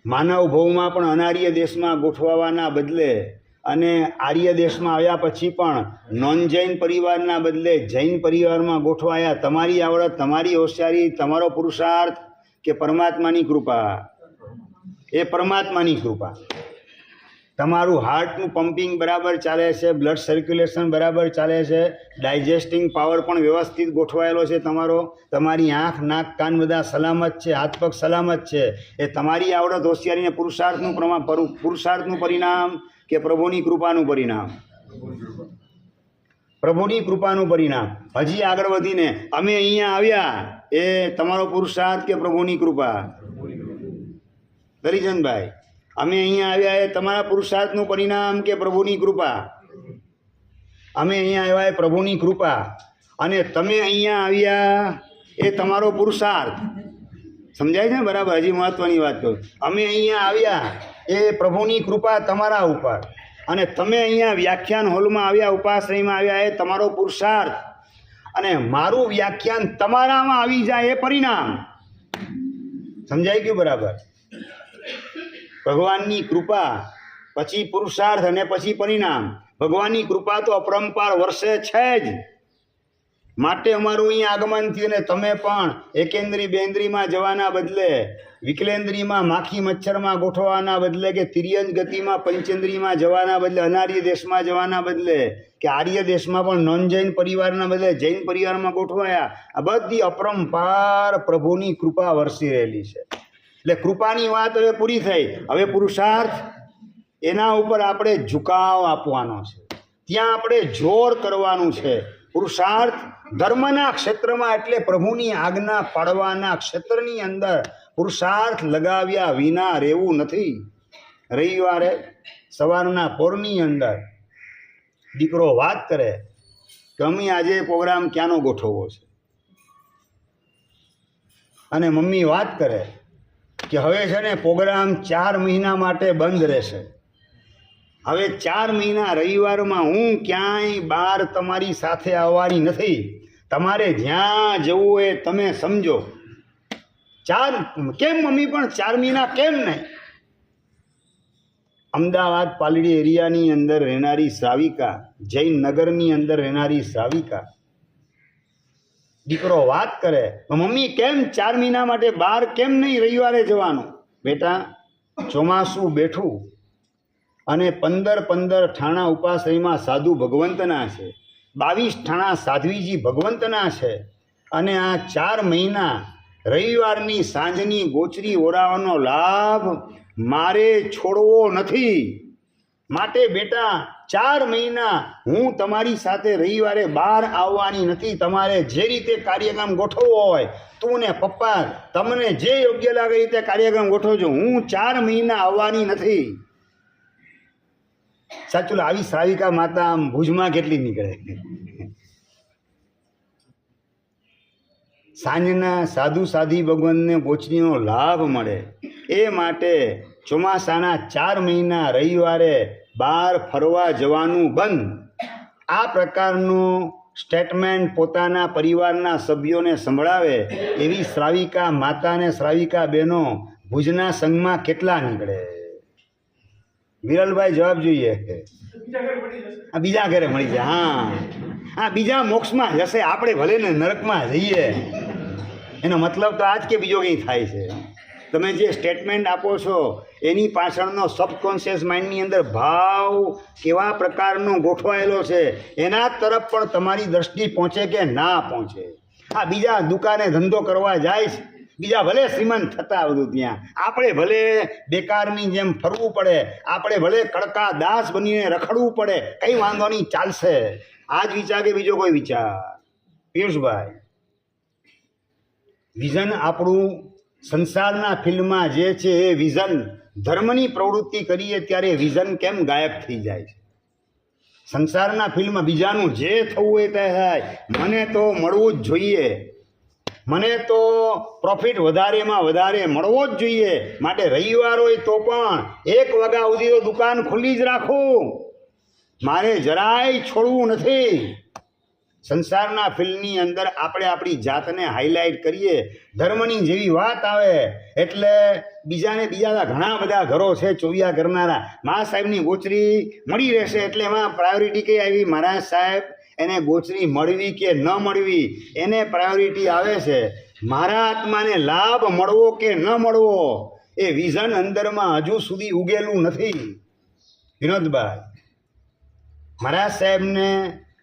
માનવ ભવમાં પણ અનાર્ય દેશમાં ગોઠવાવાના બદલે, અને આર્ય દેશમાં આવ્યા પછી પણ નોન જૈન પરિવારના બદલે જૈન પરિવારમાં ગોઠવાયા. તમારી આવડત, તમારી હોશિયારી, તમારો પુરુષાર્થ કે પરમાત્માની કૃપા? એ પરમાત્માની કૃપા. તમારું હાર્ટનું પમ્પિંગ બરાબર ચાલે છે, બ્લડ સર્ક્યુલેશન બરાબર ચાલે છે, ડાયજેસ્ટિંગ પાવર પણ વ્યવસ્થિત ગોઠવાયેલો છે તમારો, તમારી આંખ, નાક, કાન બધા સલામત છે, હાથ પગ સલામત છે. એ તમારી આવડત, હોશિયારી અને પુરુષાર્થનું પરિણામ કે પ્રભુની કૃપાનું પરિણામ? પ્રભુની કૃપાનું પરિણામ. હજી આગળ વધીને અમે અહીંયા આવ્યા એ તમારો પુરુષાર્થ કે પ્રભુની કૃપા? દરિજનભાઈ, અમે અહીંયા આવ્યા એ તમારા પુરુષાર્થનું પરિણામ કે પ્રભુની કૃપા? અમે અહીંયા આવ્યા એ પ્રભુની કૃપા. અને તમે અહીંયા આવ્યા એ તમારો પુરુષાર્થ. સમજાય છે ને બરાબર? હજી મહત્વની વાત કહું. અમે અહીંયા આવ્યા એ પ્રભુની કૃપા તમારા ઉપર. અને તમે અહીંયા વ્યાખ્યાન હોલમાં આવ્યા, ઉપાશ્રયમાં આવ્યા એ તમારો પુરુષાર્થ. અને મારું વ્યાખ્યાન તમારામાં આવી જાય એ પરિણામ. સમજાઈ ગયું બરાબર? ભગવાનની કૃપા પછી પુરુષાર્થ અને પછી પરિણામ. ભગવાનની કૃપા તો અપરંપાર વર્ષે છે જ, માટે અમારું અહીંયા આગમન થયું. અને તમે પણ એકેન્દ્રી બેન્દ્રીમાં જવાના બદલે, વિકલેન્દ્રીમાં માખી મચ્છરમાં ગોઠવાના બદલે, કે તિર્યંજ ગતિમાં પંચેન્દ્રીમાં જવાના બદલે, અનાર્ય દેશમાં જવાના બદલે, કે આર્ય દેશમાં પણ નોન જૈન પરિવારના બદલે જૈન પરિવારમાં ગોઠવાયા. આ બધી અપરંપાર પ્રભુની કૃપા વરસી રહેલી છે. એટલે કૃપાની વાત હવે પૂરી થઈ. હવે પુરુષાર્થ, એના ઉપર આપણે ઝુકાવ આપવાનો છે, ત્યાં આપણે જોર કરવાનું છે. પુરુષાર્થ ધર્મના ક્ષેત્રમાં, એટલે પ્રભુની આજ્ઞા પાડવાના ક્ષેત્રની અંદર પુરુષાર્થ લગાવ્યા વિના રહેવું નથી. રવિવારે સવારના પોરની અંદર દીકરો વાત કરે કે મમ્મી આજે પ્રોગ્રામ ક્યાંનો ગોઠવવો છે, અને મમ્મી વાત કરે કે હવે છે ને પ્રોગ્રામ 4 મહિના માટે બંધ રહેશે. હવે 4 મહિના રવિવારમાં હું ક્યાંય બહાર તમારી સાથે આવવાની નથી. તમારે જ્યાં જવું હોય તમે સમજો. કેમ મમ્મી પણ 4 મહિના કેમ નહીં? અમદાવાદ પાલડી એરિયાની અંદર રહેનારી શ્રાવિકા, જૈનનગરની અંદર રહેનારી શ્રાવિકા દીકરો વાત કરે, મમ્મી કેમ 4 મહિના માટે બહાર કેમ નહીં રવિવારે જવાનું? બેટા, ચોમાસું બેઠું અને 15 ઠાણા ઉપાશ્રયમાં સાધુ ભગવંતના છે, 22 ઠાણા સાધ્વીજી ભગવંતના છે, અને આ 4 મહિના રવિવારની સાંજની ગોચરી ઓરાવાનો લાભ મારે છોડવો નથી. માટે બેટા 4 મહિના હું તમારી સાથે રવિવારે બહાર આવવાની નથી. તમારે જે રીતે કાર્યક્રમ ગોઠવવો હોય, તું ને પપ્પા તમને જે યોગ્ય લાગે રીતે કાર્યક્રમ ગોઠવજો. હું 4 મહિના આવવાની નથી. સાચું, આવી શ્રાવિકા માતા આમ ભુજમાં કેટલી નીકળે. સાંજના સાધુ સાધી ભગવાનને ગોચરીનો લાભ મળે એ માટે ચોમાસાના 4 મહિના રવિવારે બહાર ફરવા જવાનું બંધ. આ પ્રકારનું સ્ટેટમેન્ટ પોતાના પરિવારના સભ્યોને સંભળાવે એવી શ્રાવિકા માતા અને શ્રાવિકા બહેનો ભુજના સંઘમાં કેટલા નીકળે? વિરલભાઈ જવાબ જોઈએ. બીજા ઘરે મળી જાય. હા, બીજા મોક્ષમાં જશે, આપણે ભલે ને નરકમાં જઈએ. એનો મતલબ તો આજ કે બીજો કંઈ થાય છે. તમે જે સ્ટેટમેન્ટ આપો છો એની પાછળનો સબકોન્શિયસ માઇન્ડની અંદર ભાવ કેવા પ્રકારનો ગોઠવાયેલો છે એના તરફ પણ તમારી દ્રષ્ટિ પહોંચે કે ના પહોંચે. આ બીજા દુકાને ધંધો કરવા જાય છે, બીજા ભલે શ્રીમંત થતા બધું, ત્યાં આપણે ભલે બેકારની જેમ ફરવું પડે, આપણે ભલે કડકા દાસ બનીને રખડવું પડે, કંઈ વાંધો નહીં, ચાલશે. આ જ વિચાર કે બીજો કોઈ વિચાર? પિયુષભાઈ, વિઝન આપણું સંસારના ફિલ્ડમાં જે છે એ વિઝન, ધર્મની પ્રવૃત્તિ કરીએ ત્યારે વિઝન કેમ ગાયબ થઈ જાય છે? સંસારના ફિલ્ડમાં બીજાનું જે થવું હોય તે થાય, મને તો મળવું જ જોઈએ, મને તો પ્રોફિટ વધારેમાં વધારે મળવો જ જોઈએ. માટે રવિવાર હોય તો પણ 1 વાગ્યા સુધી તો દુકાન ખુલ્લી જ રાખું, મારે જરાય છોડવું નથી. સંસારના ફિલ્ડની અંદર આપણે આપણી જાતને હાઇલાઇટ કરીએ, ધર્મની જેવી વાત આવે એટલે બીજા ઘણા બધા ઘરો છે ચોવિયા કરનારા. મહારાજ સાહેબની ગોચરી મળી રહેશે એટલે એમાં પ્રાયોરિટી કઈ આવી? મહારાજ સાહેબ એને ગોચરી મળવી કે ન મળવી એને પ્રાયોરિટી આવે છે. મારા આત્માને લાભ મળવો કે ન મળવો એ વિઝન અંદરમાં હજુ સુધી ઉગેલું નથી. વિનોદભાઈ, મહારાજ સાહેબને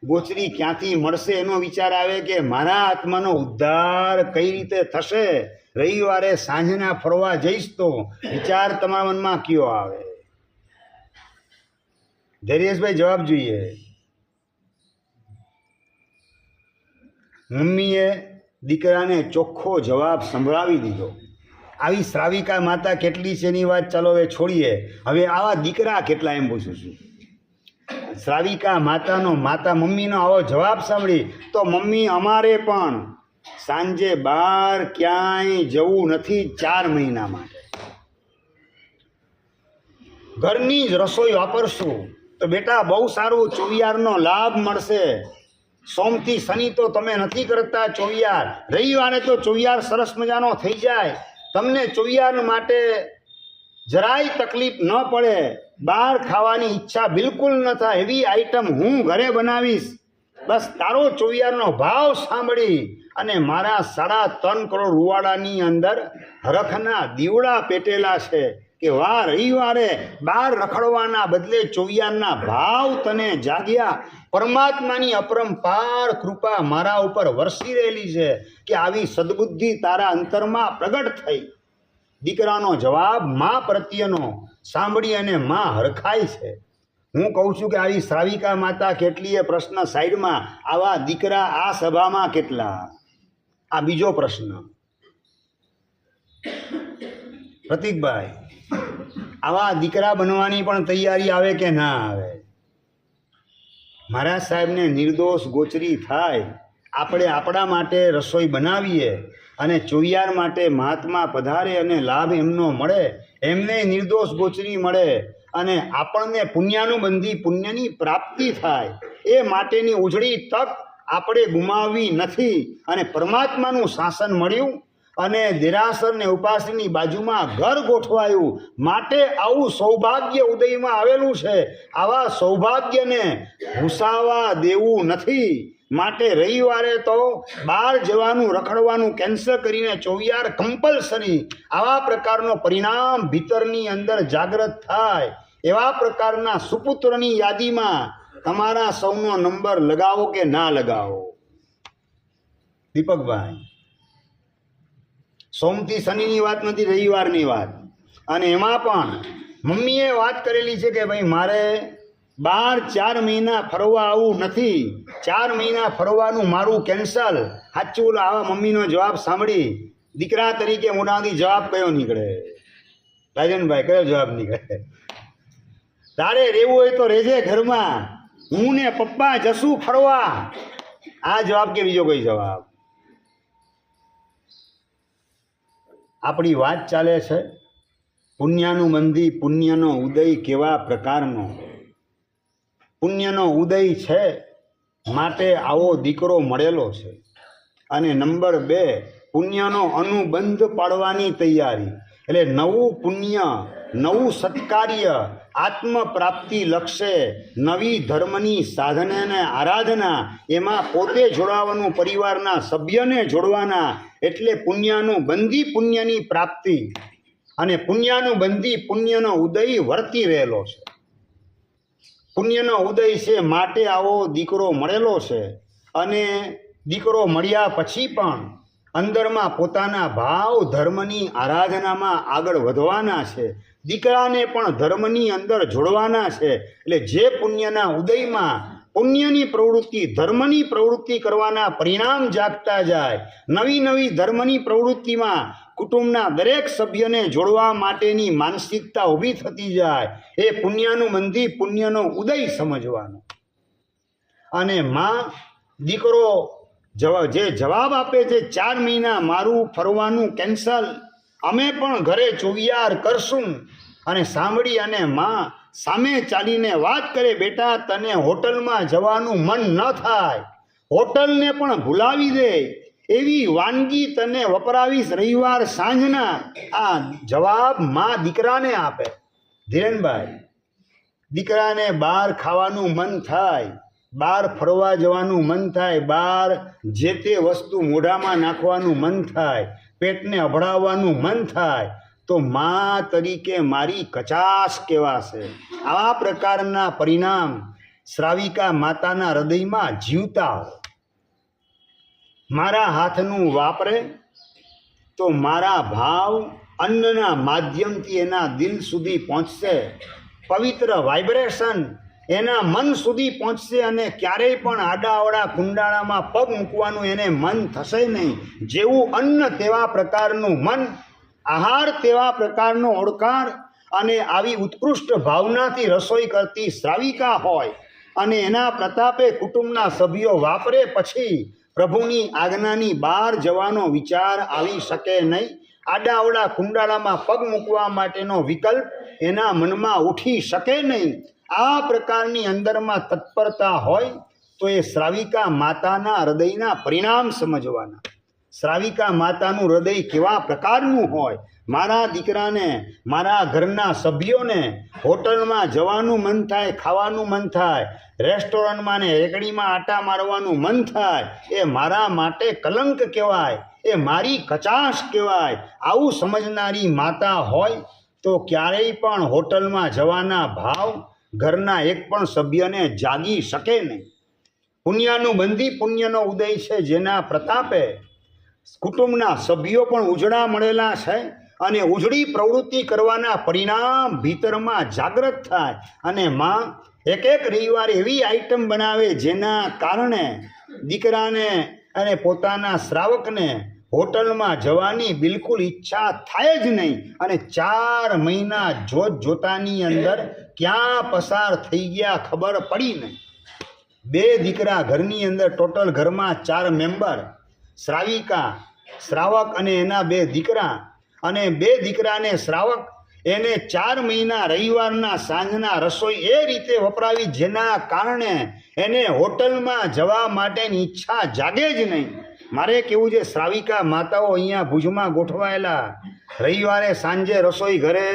ગોચરી ક્યાંથી મળશે એનો વિચાર આવે કે મારા આત્માનો ઉદ્ધાર કઈ રીતે થશે? રવિવારે સાંજના ફરવા જઈશ તો વિચાર તમારા મનમાં કયો આવે? ધૈર્યેશભાઈ જવાબ જોઈએ. મમ્મીએ દીકરાને ચોખ્ખો જવાબ સંભળાવી દીધો. આવી શ્રાવિકા માતા કેટલી છે એની વાત ચાલો હવે છોડીએ. હવે આવા દીકરા કેટલા એમ પૂછું છું. શ્રાવિકા માતાનો મમ્મીનો આવો જવાબ સાંભળી તો મમ્મી અમારે પણ સાંજે બહાર ક્યાંય જવું નથી 4 મહિના માટે. ઘરની જ રસોઈ વાપરશું તો બેટા બહુ સારું, ચોવિયારનો લાભ મળશે. સોમથી શનિ તો તમે નથી કરતા ચોવિયાર, રવિવારે તો ચોવિયાર સરસ મજાનો થઈ જાય. તમને ચોવિયાર માટે જરાય તકલીફ ન પડે, બહાર ખાવાની ઈચ્છા બિલકુલ ન થાય એવી આઈટમ હું ઘરે બનાવીશ. બસ તારો ચોવિયારનો ભાવ સાંભળી અને મારા 3.5 કરોડ રૂવાડાની અંદર હરખના દીવડા પેટેલા છે કે વાહ, રવિવારે બહાર રખડવાના બદલે ચોવિયારના ભાવ તને જાગ્યા. પરમાત્માની અપરંપાર કૃપા મારા ઉપર વરસી રહેલી છે કે આવી સદબુદ્ધિ તારા અંતરમાં પ્રગટ થઈ. દીકરાનો જવાબ મા પ્રત્યેનો સાંભળી અને મા હરખાય છે. હું કહું છું કે આવી શ્રાવિકા માતા કેટલી એ પ્રશ્ન સાઈડમાં, આવા દીકરા આ સભામાં કેટલા? આ બીજો પ્રશ્ન. પ્રતિકભાઈ, આવા દીકરા બનવાની પણ તૈયારી આવે કે ના આવે? મહારાજ સાહેબને નિર્દોષ ગોચરી થાય, આપણે આપણા માટે રસોઈ બનાવીએ અને ચોવિયાર માટે મહાત્મા પધારે અને લાભ એમનો મળે, એમને નિર્દોષ ગોચરી મળે અને આપણને પુણ્યાનુબંધી પુણ્યની પ્રાપ્તિ થાય, એ માટેની ઉજળી તક આપણે ગુમાવવી નથી. અને પરમાત્માનું શાસન મળ્યું અને દેરાસર ને ઉપાસની બાજુમાં ઘર ગોઠવાયું, માટે આવું સૌભાગ્ય ઉદયમાં આવેલું છે. આવા સૌભાગ્યને ભૂસાવા દેવું નથી. માટે રવિવારે તો બહાર જવાનું રખડવાનું કેન્સલ કરીને ચોવિયાર કમ્પલસરી. આવા પ્રકારનો પરિણામ ભીતરની અંદર જાગૃત થાય, એવા પ્રકારના સુપુત્રની યાદીમાં તમારા સૌનો નંબર લગાવો કે ના લગાવો? દીપકભાઈ, સોમથી શનિની વાત નથી, રવિવારની વાત. અને એમાં પણ મમ્મીએ વાત કરેલી છે કે ભાઈ મારે 4 મહિના ફરવા આવું નથી, 4 મહિના ફરવાનું મારું કેન્સલ. સાચું આવા મમ્મીનો જવાબ સાંભળી દીકરા તરીકે મોટાથી જવાબ કયો નીકળે? રાજનભાઈ, કયો જવાબ નીકળે? તારે રહેવું હોય તો રહેજે ઘરમાં, હું ને પપ્પા જશું ફરવા. આ જવાબ કે બીજો કોઈ જવાબ? આપણી વાત ચાલે છે પુણ્યાનુબંધી પુણ્યનો ઉદય કેવા પ્રકારનો. પુણ્યનો ઉદય છે માટે આવો દીકરો મળેલો છે. અને નંબર 2, પુણ્યનો અનુબંધ પાડવાની તૈયારી. એટલે નવું પુણ્ય, નવું સત્કાર્ય, આત્મપ્રાપ્તિ લક્ષ્ય, નવી ધર્મની સાધના અને આરાધના, એમાં પોતે જોડાવાનું, પરિવારના સભ્યને જોડવાના. એટલે પુણ્યાનુબંધી પુણ્યની પ્રાપ્તિ અને પુણ્યાનુબંધી પુણ્યનો ઉદય વર્તી રહેલો છે. પુણ્યનો ઉદય છે માટે આવો દીકરો મળેલો છે. અને દીકરો મળ્યા પછી પણ અંદરમાં પોતાના ભાવ ધર્મની આરાધનામાં આગળ વધવાના છે. દીકરાને પણ ધર્મની અંદર જોડવાના છે. એટલે જે પુણ્યના ઉદયમાં પુણ્યની પ્રવૃત્તિ, ધર્મની પ્રવૃત્તિ કરવાના પરિણામ જાગતા જાય, નવી નવી ધર્મની પ્રવૃત્તિમાં કુટુંબના દરેક સભ્યને જોડવા માટેની માનસિકતા ઊભી થતી જાય, એ પુણ્યાનુબંધી પુણ્યનો ઉદય સમજવાનો. અને માં દીકરો જે જવાબ આપે છે 4 મહિના મારું ફરવાનું કેન્સલ, અમે પણ ઘરે ચોવિયાર કરશું. અને સાંભળી અને માં સામે ચાલીને વાત કરે, બેટા તને હોટલમાં જવાનું મન ન થાય, હોટલને પણ ભૂલાવી દે એવી વાનગી તને વપરાવીશ રવિવાર સાંજના. આ જવાબ માં દીકરાને આપે. ધીરેનભાઈ, દીકરાને બહાર ખાવાનું મન થાય, બહાર ફરવા જવાનું મન થાય, બહાર જે તે વસ્તુ મોઢામાં નાખવાનું મન થાય, પેટને અભડાવવાનું મન થાય, તો મા તરીકે મારી કચાશ કહેવાશે. આવા પ્રકારના પરિણામ શ્રાવિકા માતાના હૃદયમાં જીવતા હોય. મારા હાથનું વાપરે તો મારા ભાવ અન્નના માધ્યમથી એના દિલ સુધી પહોંચશે, પવિત્ર વાઇબ્રેશન એના મન સુધી પહોંચશે. અને ક્યારેય પણ આડાઅવળા કુંડાળામાં પગ મૂકવાનું એને મન થશે નહીં. જેવું અન્ન તેવા પ્રકારનું મન, આહાર તેવા પ્રકારનો ઓળકાર. અને આવી ઉત્કૃષ્ટ ભાવનાથી રસોઈ કરતી શ્રાવિકા હોય અને એના પ્રતાપે કુટુંબના સભ્યો વાપરે, પછી પ્રભુની આજ્ઞાની બહાર જવાનો વિચાર આવી શકે નહીં. આડાઅવળા કુંડાળામાં પગ મૂકવા માટેનો વિકલ્પ એના મનમાં ઉઠી શકે નહીં. આ પ્રકારની અંદરમાં તત્પરતા હોય તો એ શ્રાવિકા માતાના હૃદયના પરિણામ સમજવાના. શ્રાવિકા માતાનું હૃદય કેવા પ્રકારનું હોય. મારા દીકરાને, મારા ઘરના સભ્યોને હોટલમાં જવાનું મન થાય, ખાવાનું મન થાય, રેસ્ટોરન્ટમાં ને રેકડીમાં આટા મારવાનું મન થાય, એ મારા માટે કલંક કહેવાય, એ મારી કચાશ કહેવાય. આવું સમજનારી માતા હોય તો ક્યારેય પણ હોટલમાં જવાના ભાવ ઘરના એક પણ સભ્યને જાગી શકે નહીં. પુણ્યાનુબંધી પુણ્યનો ઉદય છે, જેના પ્રતાપે કુટુંબના સભ્યો પણ ઉજળા મળેલા છે. અને ઉજળી પ્રવૃત્તિ કરવાના પરિણામ ભીતરમાં જાગૃત થાય. અને માં એક રવિવારે એવી આઈટમ બનાવે જેના કારણે દીકરાને અને પોતાના શ્રાવકને હોટલમાં જવાની બિલકુલ ઈચ્છા થાય જ નહીં. અને 4 મહિના જોતાની અંદર ક્યાં પસાર થઈ ગયા ખબર પડી નહીં. 2 દીકરા ઘરની અંદર, ટોટલ ઘરમાં 4 મેમ્બર, શ્રાવિકા શ્રાવક અને એના 2 દીકરા, અને 2 દીકરાને શ્રાવક એને 4 મહિના રવિવારના સાંજના રસોઈ એ રીતે વપરાવી જેના કારણે એને હોટલમાં જવા માટેની ઈચ્છા જાગે જ નહીં. મારે કેવું છે, શ્રાવિકા માતાઓ અહીંયા ભુજમાં ગોઠવાયેલા, રવિવારે સાંજે રસોઈ ઘરે,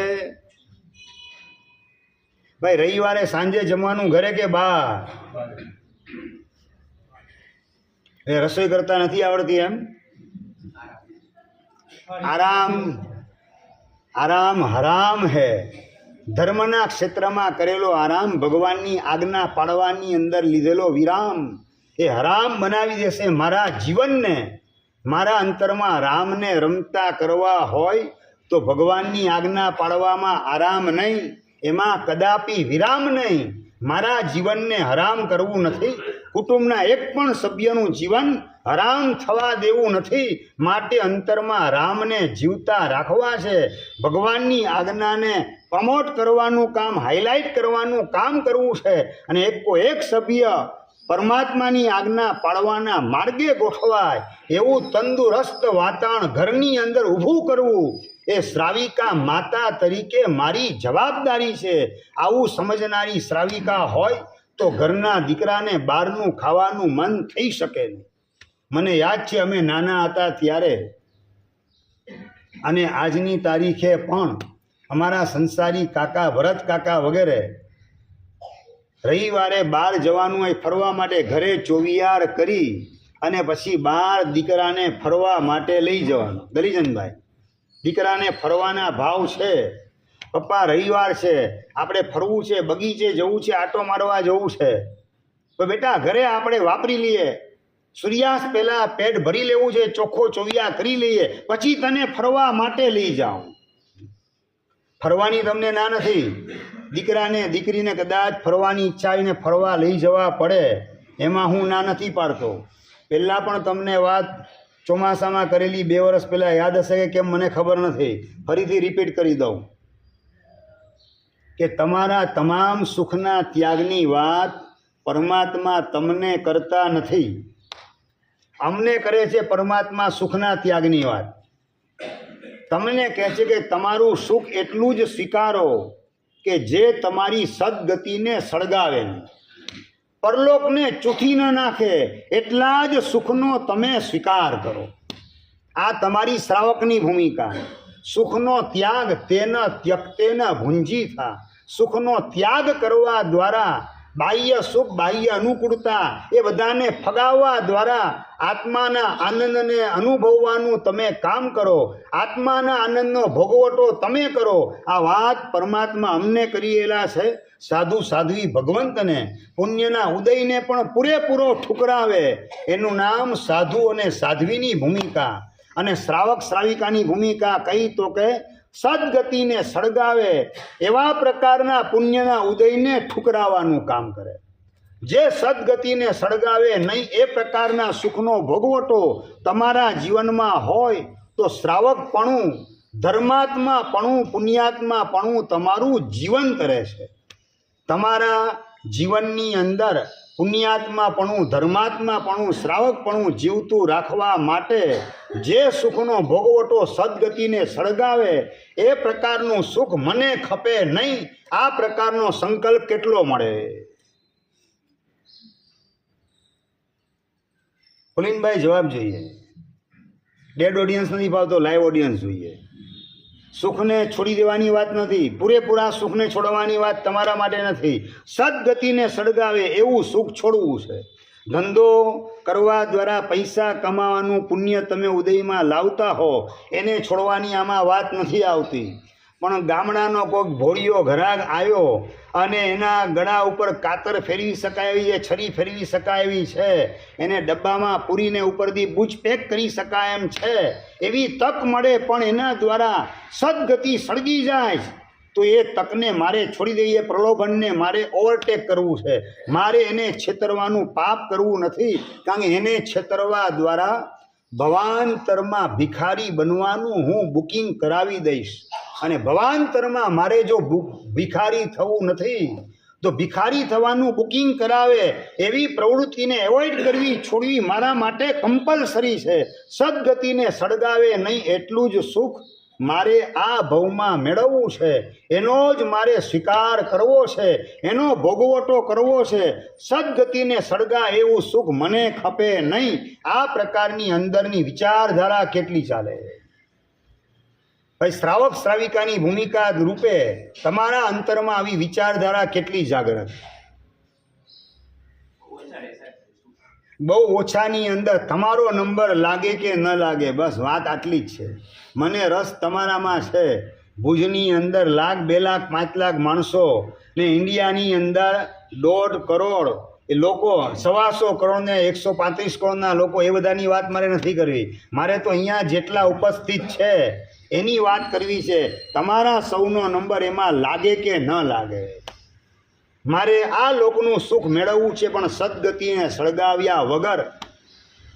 ભાઈ રવિવારે સાંજે જમવાનું ઘરે કે બહાર? એ રસોઈ કરતા નથી આવડતી એમ? આરામ આરામ હરામ હે. ધર્મના ક્ષેત્રમાં કરેલો આરામ, ભગવાનની આજ્ઞા પાળવાની અંદર લીધેલો વિરામ એ હરામ બનાવી દેશે મારા જીવનને. મારા અંતરમાં રામને રમતા કરવા હોય તો ભગવાનની આજ્ઞા પાળવામાં આરામ નહીં, એમાં કદાપી વિરામ નહીં. મારા જીવનને હરામ કરવું નથી, કુટુંબના એક પણ સભ્યનું જીવન હરામ થવા દેવું નથી. માટે અંતરમાં રામને જીવતા રાખવા છે. ભગવાનની આજ્ઞાને પ્રમોટ કરવાનું કામ, હાઇલાઇટ કરવાનું કામ કરવું છે, અને એક સભ્ય પરમાત્માની આજ્ઞા પાળવાના માર્ગે ગોઠવાય એવું તંદુરસ્ત વાતાવરણ ઘરની અંદર ઊભું કરવું એ શ્રાવિકા માતા તરીકે મારી જવાબદારી છે. આવું સમજનારી શ્રાવિકા હોય તો ઘરના દીકરાને બહારનું ખાવાનું મન થઈ શકે નહીં. મને યાદ છે, અમે નાના હતા ત્યારે અને આજની તારીખે પણ અમારા સંસારી કાકા, ભરત કાકા વગેરે રવિવારે બહાર જવાનું હોય ફરવા માટે, ઘરે ચોવિયાર કરી અને પછી બહાર દીકરાને ફરવા માટે લઈ જવાનું. દલીજનભાઈ, દીકરાને ફરવાના ભાવ છે, પપ્પા રવિવાર છે, આપણે ફરવું છે, બગીચે જવું છે, આટો મારવા જવું છે, તો બેટા ઘરે આપણે વાપરી લઈએ, સૂર્યાસ્ત પહેલાં પેટ ભરી લેવું છે, ચોખ્ખો ચોવિયા કરી લઈએ, પછી તને ફરવા માટે લઈ જાઉં. ફરવાની તમને ના નથી, દીકરાને દીકરીને કદાચ ફરવાની ઈચ્છા આવીને ફરવા લઈ જવા પડે, એમાં હું ના નથી પાડતો. પહેલાં પણ તમને વાત ચોમાસામાં કરેલી 2 વર્ષ પહેલાં યાદ હશે કે કેમ મને ખબર નથી, ફરીથી રિપીટ કરી દઉં કે તમારા તમામ સુખના ત્યાગની વાત પરમાત્મા તમને કરતા નથી, અમને કરે છે પરમાત્મા સુખના ત્યાગની વાત. તમને કહે છે કે તમારું સુખ એટલું જ સ્વીકારો કે જે તમારી સદગતિને સળગાવે, પરલોકને ચૂથી ન નાખે, એટલા જ સુખનો તમે સ્વીકાર કરો. આ તમારી શ્રાવકની ભૂમિકા. સુખનો ત્યાગ તેન ત્યક્તેન ભુંજી થા. સુખનો ત્યાગ કરવા દ્વારા બાહ્ય સુખ, બાહ્ય અનુકૂળતા એ બધાને ફગાવવા દ્વારા આત્માના આનંદને અનુભવવાનું તમે કામ કરો, આત્માના આનંદનો ભોગવટો તમે કરો. આ વાત પરમાત્મા અમને કરેલા છે. સાધુ સાધ્વી ભગવંતને પુણ્યના ઉદયને પણ પૂરેપૂરો ઠુકરાવે. એનું નામ સાધુ અને સાધ્વીની ભૂમિકા. અને શ્રાવક શ્રાવિકાની ભૂમિકા કઈ તો કે સદગતિને સળગાવે એવા પ્રકારના પુણ્યના ઉદયને ઠુકરાવવાનું કામ કરે. જે સદગતિને સળગાવે નહીં એ પ્રકારના સુખનો ભોગવટો તમારા જીવનમાં હોય તો શ્રાવકપણું, ધર્માત્માપણું, પુણ્યાત્માપણું તમારું જીવંત રહેશે. તમારા જીવનની અંદર પુણ્યાત્માપણું, ધર્માત્માપણું, શ્રાવકપણું જીવતું રાખવા માટે જે સુખનો ભોગવટો સદગતિને સળગાવે એ પ્રકારનું સુખ મને ખપે નહીં, આ પ્રકારનો સંકલ્પ કેટલો મળે? પુલિનભાઈ જવાબ જોઈએ. ડેડ ઓડિયન્સ નથી ભાવતો, લાઈવ ઓડિયન્સ જોઈએ. સુખને છોડી દેવાની વાત નથી, પૂરેપૂરા સુખને છોડવાની વાત તમારા માટે નથી. સદગતિને સળગાવે એવું સુખ છોડવું છે. ધંધો કરવા દ્વારા પૈસા કમાવાનું પુણ્ય તમે ઉદયમાં લાવતા હો એને છોડવાની આમાં વાત નથી આવતી. પણ ગામડાનો કોઈક ભોળિયો ઘરાક આવ્યો અને એના ગળા ઉપર કાતર ફેરવી શકાય એવી છે, છરી ફેરવી શકાય એવી છે, એને ડબ્બામાં પૂરીને ઉપરથી બૂચ પેક કરી શકાય એમ છે, એવી તક મળે પણ એના દ્વારા સદગતિ સળગી જાય તો એ તકને મારે છોડી દઈએ, પ્રલોભનને મારે ઓવરટેક કરવું છે. મારે એને છેતરવાનું પાપ કરવું નથી, કારણ કે એને છેતરવા દ્વારા ભવાંતરમાં ભિખારી બનવાનું હું બુકિંગ કરાવી દઈશ. અને ભવાંતરમાં મારે જો ભિખારી થવું નથી તો ભિખારી થવાનું બુકિંગ કરાવે એવી પ્રવૃત્તિને એવોઇડ કરવી, છોડવી મારા માટે કમ્પલસરી છે. સદગતિને સળગાવે નહીં એટલું જ સુખ મારે આ ભવમાં મેળવવું છે, એનો જ મારે સ્વીકાર કરવો છે, એનો ભોગવટો કરવો છે. સદગતિને સળગા એવું સુખ મને ખપે નહીં. આ પ્રકારની અંદરની વિચારધારા કેટલી ચાલે? ભાઈ, શ્રાવક શ્રાવિકાની ભૂમિકા રૂપે તમારા અંતરમાં આવી વિચારધારા કેટલી જાગૃત? બહુ ઓછાની અંદર તમારો નંબર લાગે કે ન લાગે, બસ વાત આટલી જ છે. મને રસ તમારામાં છે. ભુજની અંદર 1,00,000, 2 લાખ, 5 લાખ માણસો ને ઇન્ડિયાની અંદર 1.5 કરોડ એ લોકો, 125 કરોડ ને 135 કરોડના લોકો, એ બધાની વાત મારે નથી કરવી. મારે તો અહીંયા જેટલા ઉપસ્થિત છે એની વાત કરવી છે. તમારા સૌનો નંબર એમાં લાગે કે ન લાગે? મારે આ લોકનું સુખ મેળવવું છે, પણ સદગતિને સળગાવ્યા વગર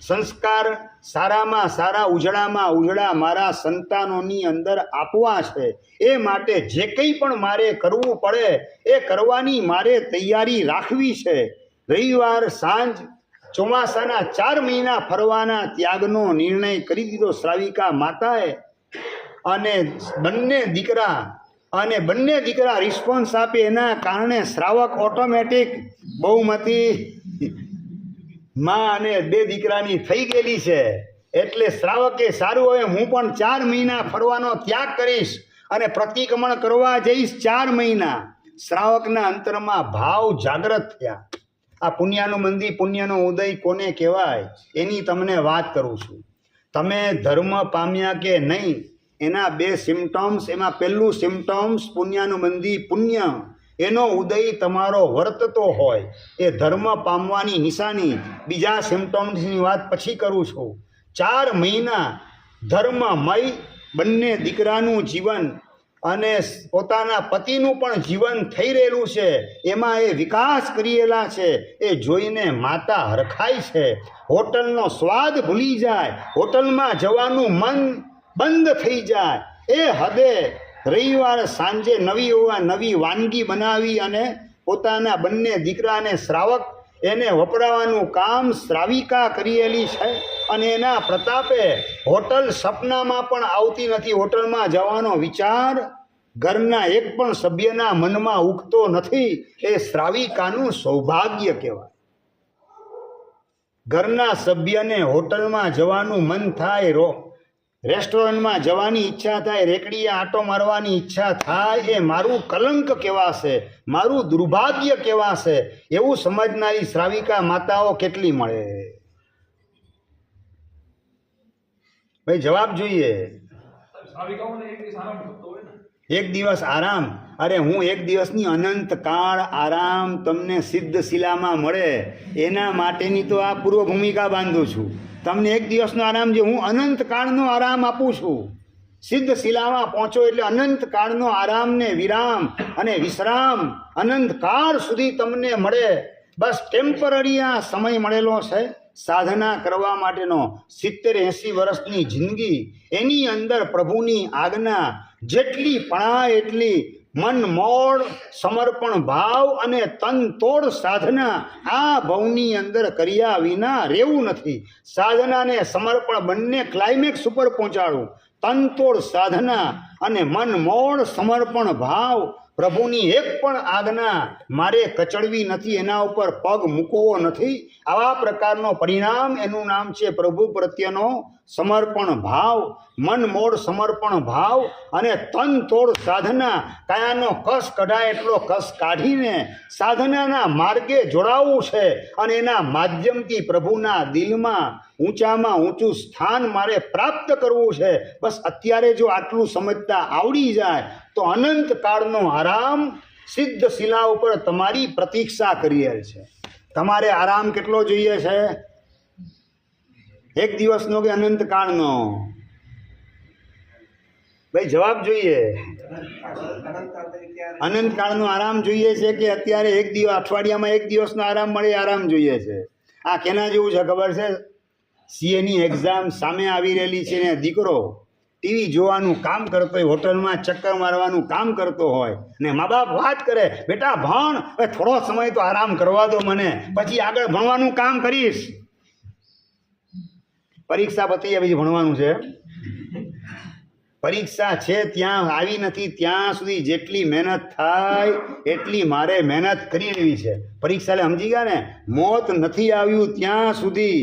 સંસ્કાર સારામાં સારા, ઉજળામાં ઉજળા મારા સંતાનોની અંદર આપવા છે. એ માટે જે કંઈ પણ મારે કરવું પડે એ કરવાની મારે તૈયારી રાખવી છે. રવિવાર સાંજ ચોમાસાના 4 મહિના ફરવાના ત્યાગનો નિર્ણય કરી દીધો શ્રાવિકા માતાએ. અને બંને દીકરા રિસ્પોન્સ આપે, એના કારણે શ્રાવક ઓટોમેટિક બહુમતી માં અને 2 દીકરાની થઈ ગયેલી છે. એટલે શ્રાવકે સારું હોય, હું પણ 4 મહિના ફરવાનો ત્યાગ કરીશ અને પ્રતિક્રમણ કરવા જઈશ 4 મહિના. શ્રાવકના અંતરમાં ભાવ જાગૃત થયા. આ પુણ્યનું મંદિર, પુણ્યનો ઉદય કોને કહેવાય એની તમને વાત કરું છું. તમે ધર્મ પામ્યા કે નહીં એના 2 સિમ્ટમ્સ. એમાં પહેલું સિમ્ટમ્સ પુણ્યનું મંદિર, પુણ્ય એનો ઉદય તમારો વર્તતો હોય એ ધર્મ પામવાની નિશાની. બીજા સિમ્ટમ્સની વાત પછી કરું છું. 4 મહિના ધર્મમય બંને દીકરાનું જીવન અને પોતાના પતિનું પણ જીવન થઈ રહેલું છે, એમાં એ વિકાસ કરેલા છે. એ જોઈને માતા હરખાય છે. હોટલનો સ્વાદ ભૂલી જાય, હોટલમાં જવાનું મન બંધ થઈ જાય. એ હદે રવિવાર સાંજે નવી વાનગી બનાવી અને પોતાના બંને દીકરાને શ્રાવક એને વપરાવાનું કામ શ્રાવિકા કરેલી છે. અને એના પ્રતાપે હોટલ સપનામાં પણ આવતી નથી. હોટલમાં જવાનો વિચાર ઘરના એક પણ સભ્યના મનમાં ઉગતો નથી. એ શ્રાવિકાનું સૌભાગ્ય કહેવાય. ઘરના સભ્યને હોટલમાં જવાનું મન થાય, રેસ્ટોરન્ટમાં જવાની ઈચ્છા થાય, રેકડીએ આંટો મારવાની ઈચ્છા થાય, એ મારું કલંક કહેવાશે, મારું દુર્ભાગ્ય કહેવાશે. એવું સમજનારી શ્રાવિકા માતાઓ કેટલી મળે? ભાઈ જવાબ જોઈએ. એક દિવસ આરામ? અરે હું એક દિવસની અનંત કાળ આરામ તમને સિદ્ધ શિલામાં મળે એના માટેની તો આ પૂર્વ ભૂમિકા બાંધું છું. તમને એક દિવસનો આરામ જે હું અનંત કાળનો આરામ આપું છું. સિદ્ધ શિલામાં પહોંચો એટલે અનંત કાળનો આરામ ને વિરામ અને વિશ્રામ અનંત કાળ સુધી તમને મળે. બસ ટેમ્પરરી આ સમય મળેલો છે સાધના કરવા માટેનો. 70-80 વર્ષની જિંદગી, એની અંદર પ્રભુની આજ્ઞા જેટલી પણાય એટલી મન મોડ સમર્પણ ભાવ અને તન તોડ સાધના આ ભવની અંદર કર્યા વિના રહેવું નથી. સાધનાને સમર્પણ બંને ક્લાઇમેક્સ ઉપર પહોંચાડવું. તન તોડ સાધના અને મન મોડ સમર્પણ ભાવ. પ્રભુની એક પણ આજ્ઞા મારે કચડવી નથી, એના ઉપર પગ મૂકવો નથી. આવા પ્રકારનો પરિણામ, એનું નામ છે પ્રભુ પ્રત્યેનો સમર્પણ ભાવ. મન મોડ સમર્પણ ભાવ અને તન તોડ સાધના. કાયાનો કસ કઢાય એટલો કસ કાઢીને સાધનાના માર્ગે જોડાવવું છે અને એના માધ્યમથી પ્રભુના દિલમાં ઊંચામાં ઊંચું સ્થાન મારે પ્રાપ્ત કરવું છે. બસ અત્યારે જો આટલું સમજતા આવડી જાય તો અનંત કાળનો આરામ સિદ્ધ શિલા ઉપર તમારી પ્રતીક્ષા કરી છે. તમારે આરામ કેટલો જોઈએ છે? એક દિવસનો કે અનંત કાળનો? ભાઈ જવાબ જોઈએ. અનંત કાળનો આરામ જોઈએ છે કે અત્યારે એક દિવસ, અઠવાડિયામાં એક દિવસનો આરામ મળે આરામ જોઈએ છે? આ કેના જેવું છે ખબર છે? સીએની એક્ઝામ સામે આવી રહેલી છે ને દીકરો ટીવી જોવાનું કામ કરતો હોય, હોટલમાં ચક્કર મારવાનું કામ કરતો હોય ને મા બાપ વાત કરે, બેટા ભણ, હવે થોડો સમય તો આરામ કરવા દો મને, પછી આગળ ભણવાનું કામ કરીશ. પરીક્ષા પતી જાય પછી ભણવાનું છે. પરીક્ષા છે ત્યાં આવી નથી ત્યાં સુધી જેટલી મહેનત થાય એટલી મારે મહેનત કરી લેવી છે. પરીક્ષા એટલે સમજી ગયા ને, મોત નથી આવ્યું ત્યાં સુધી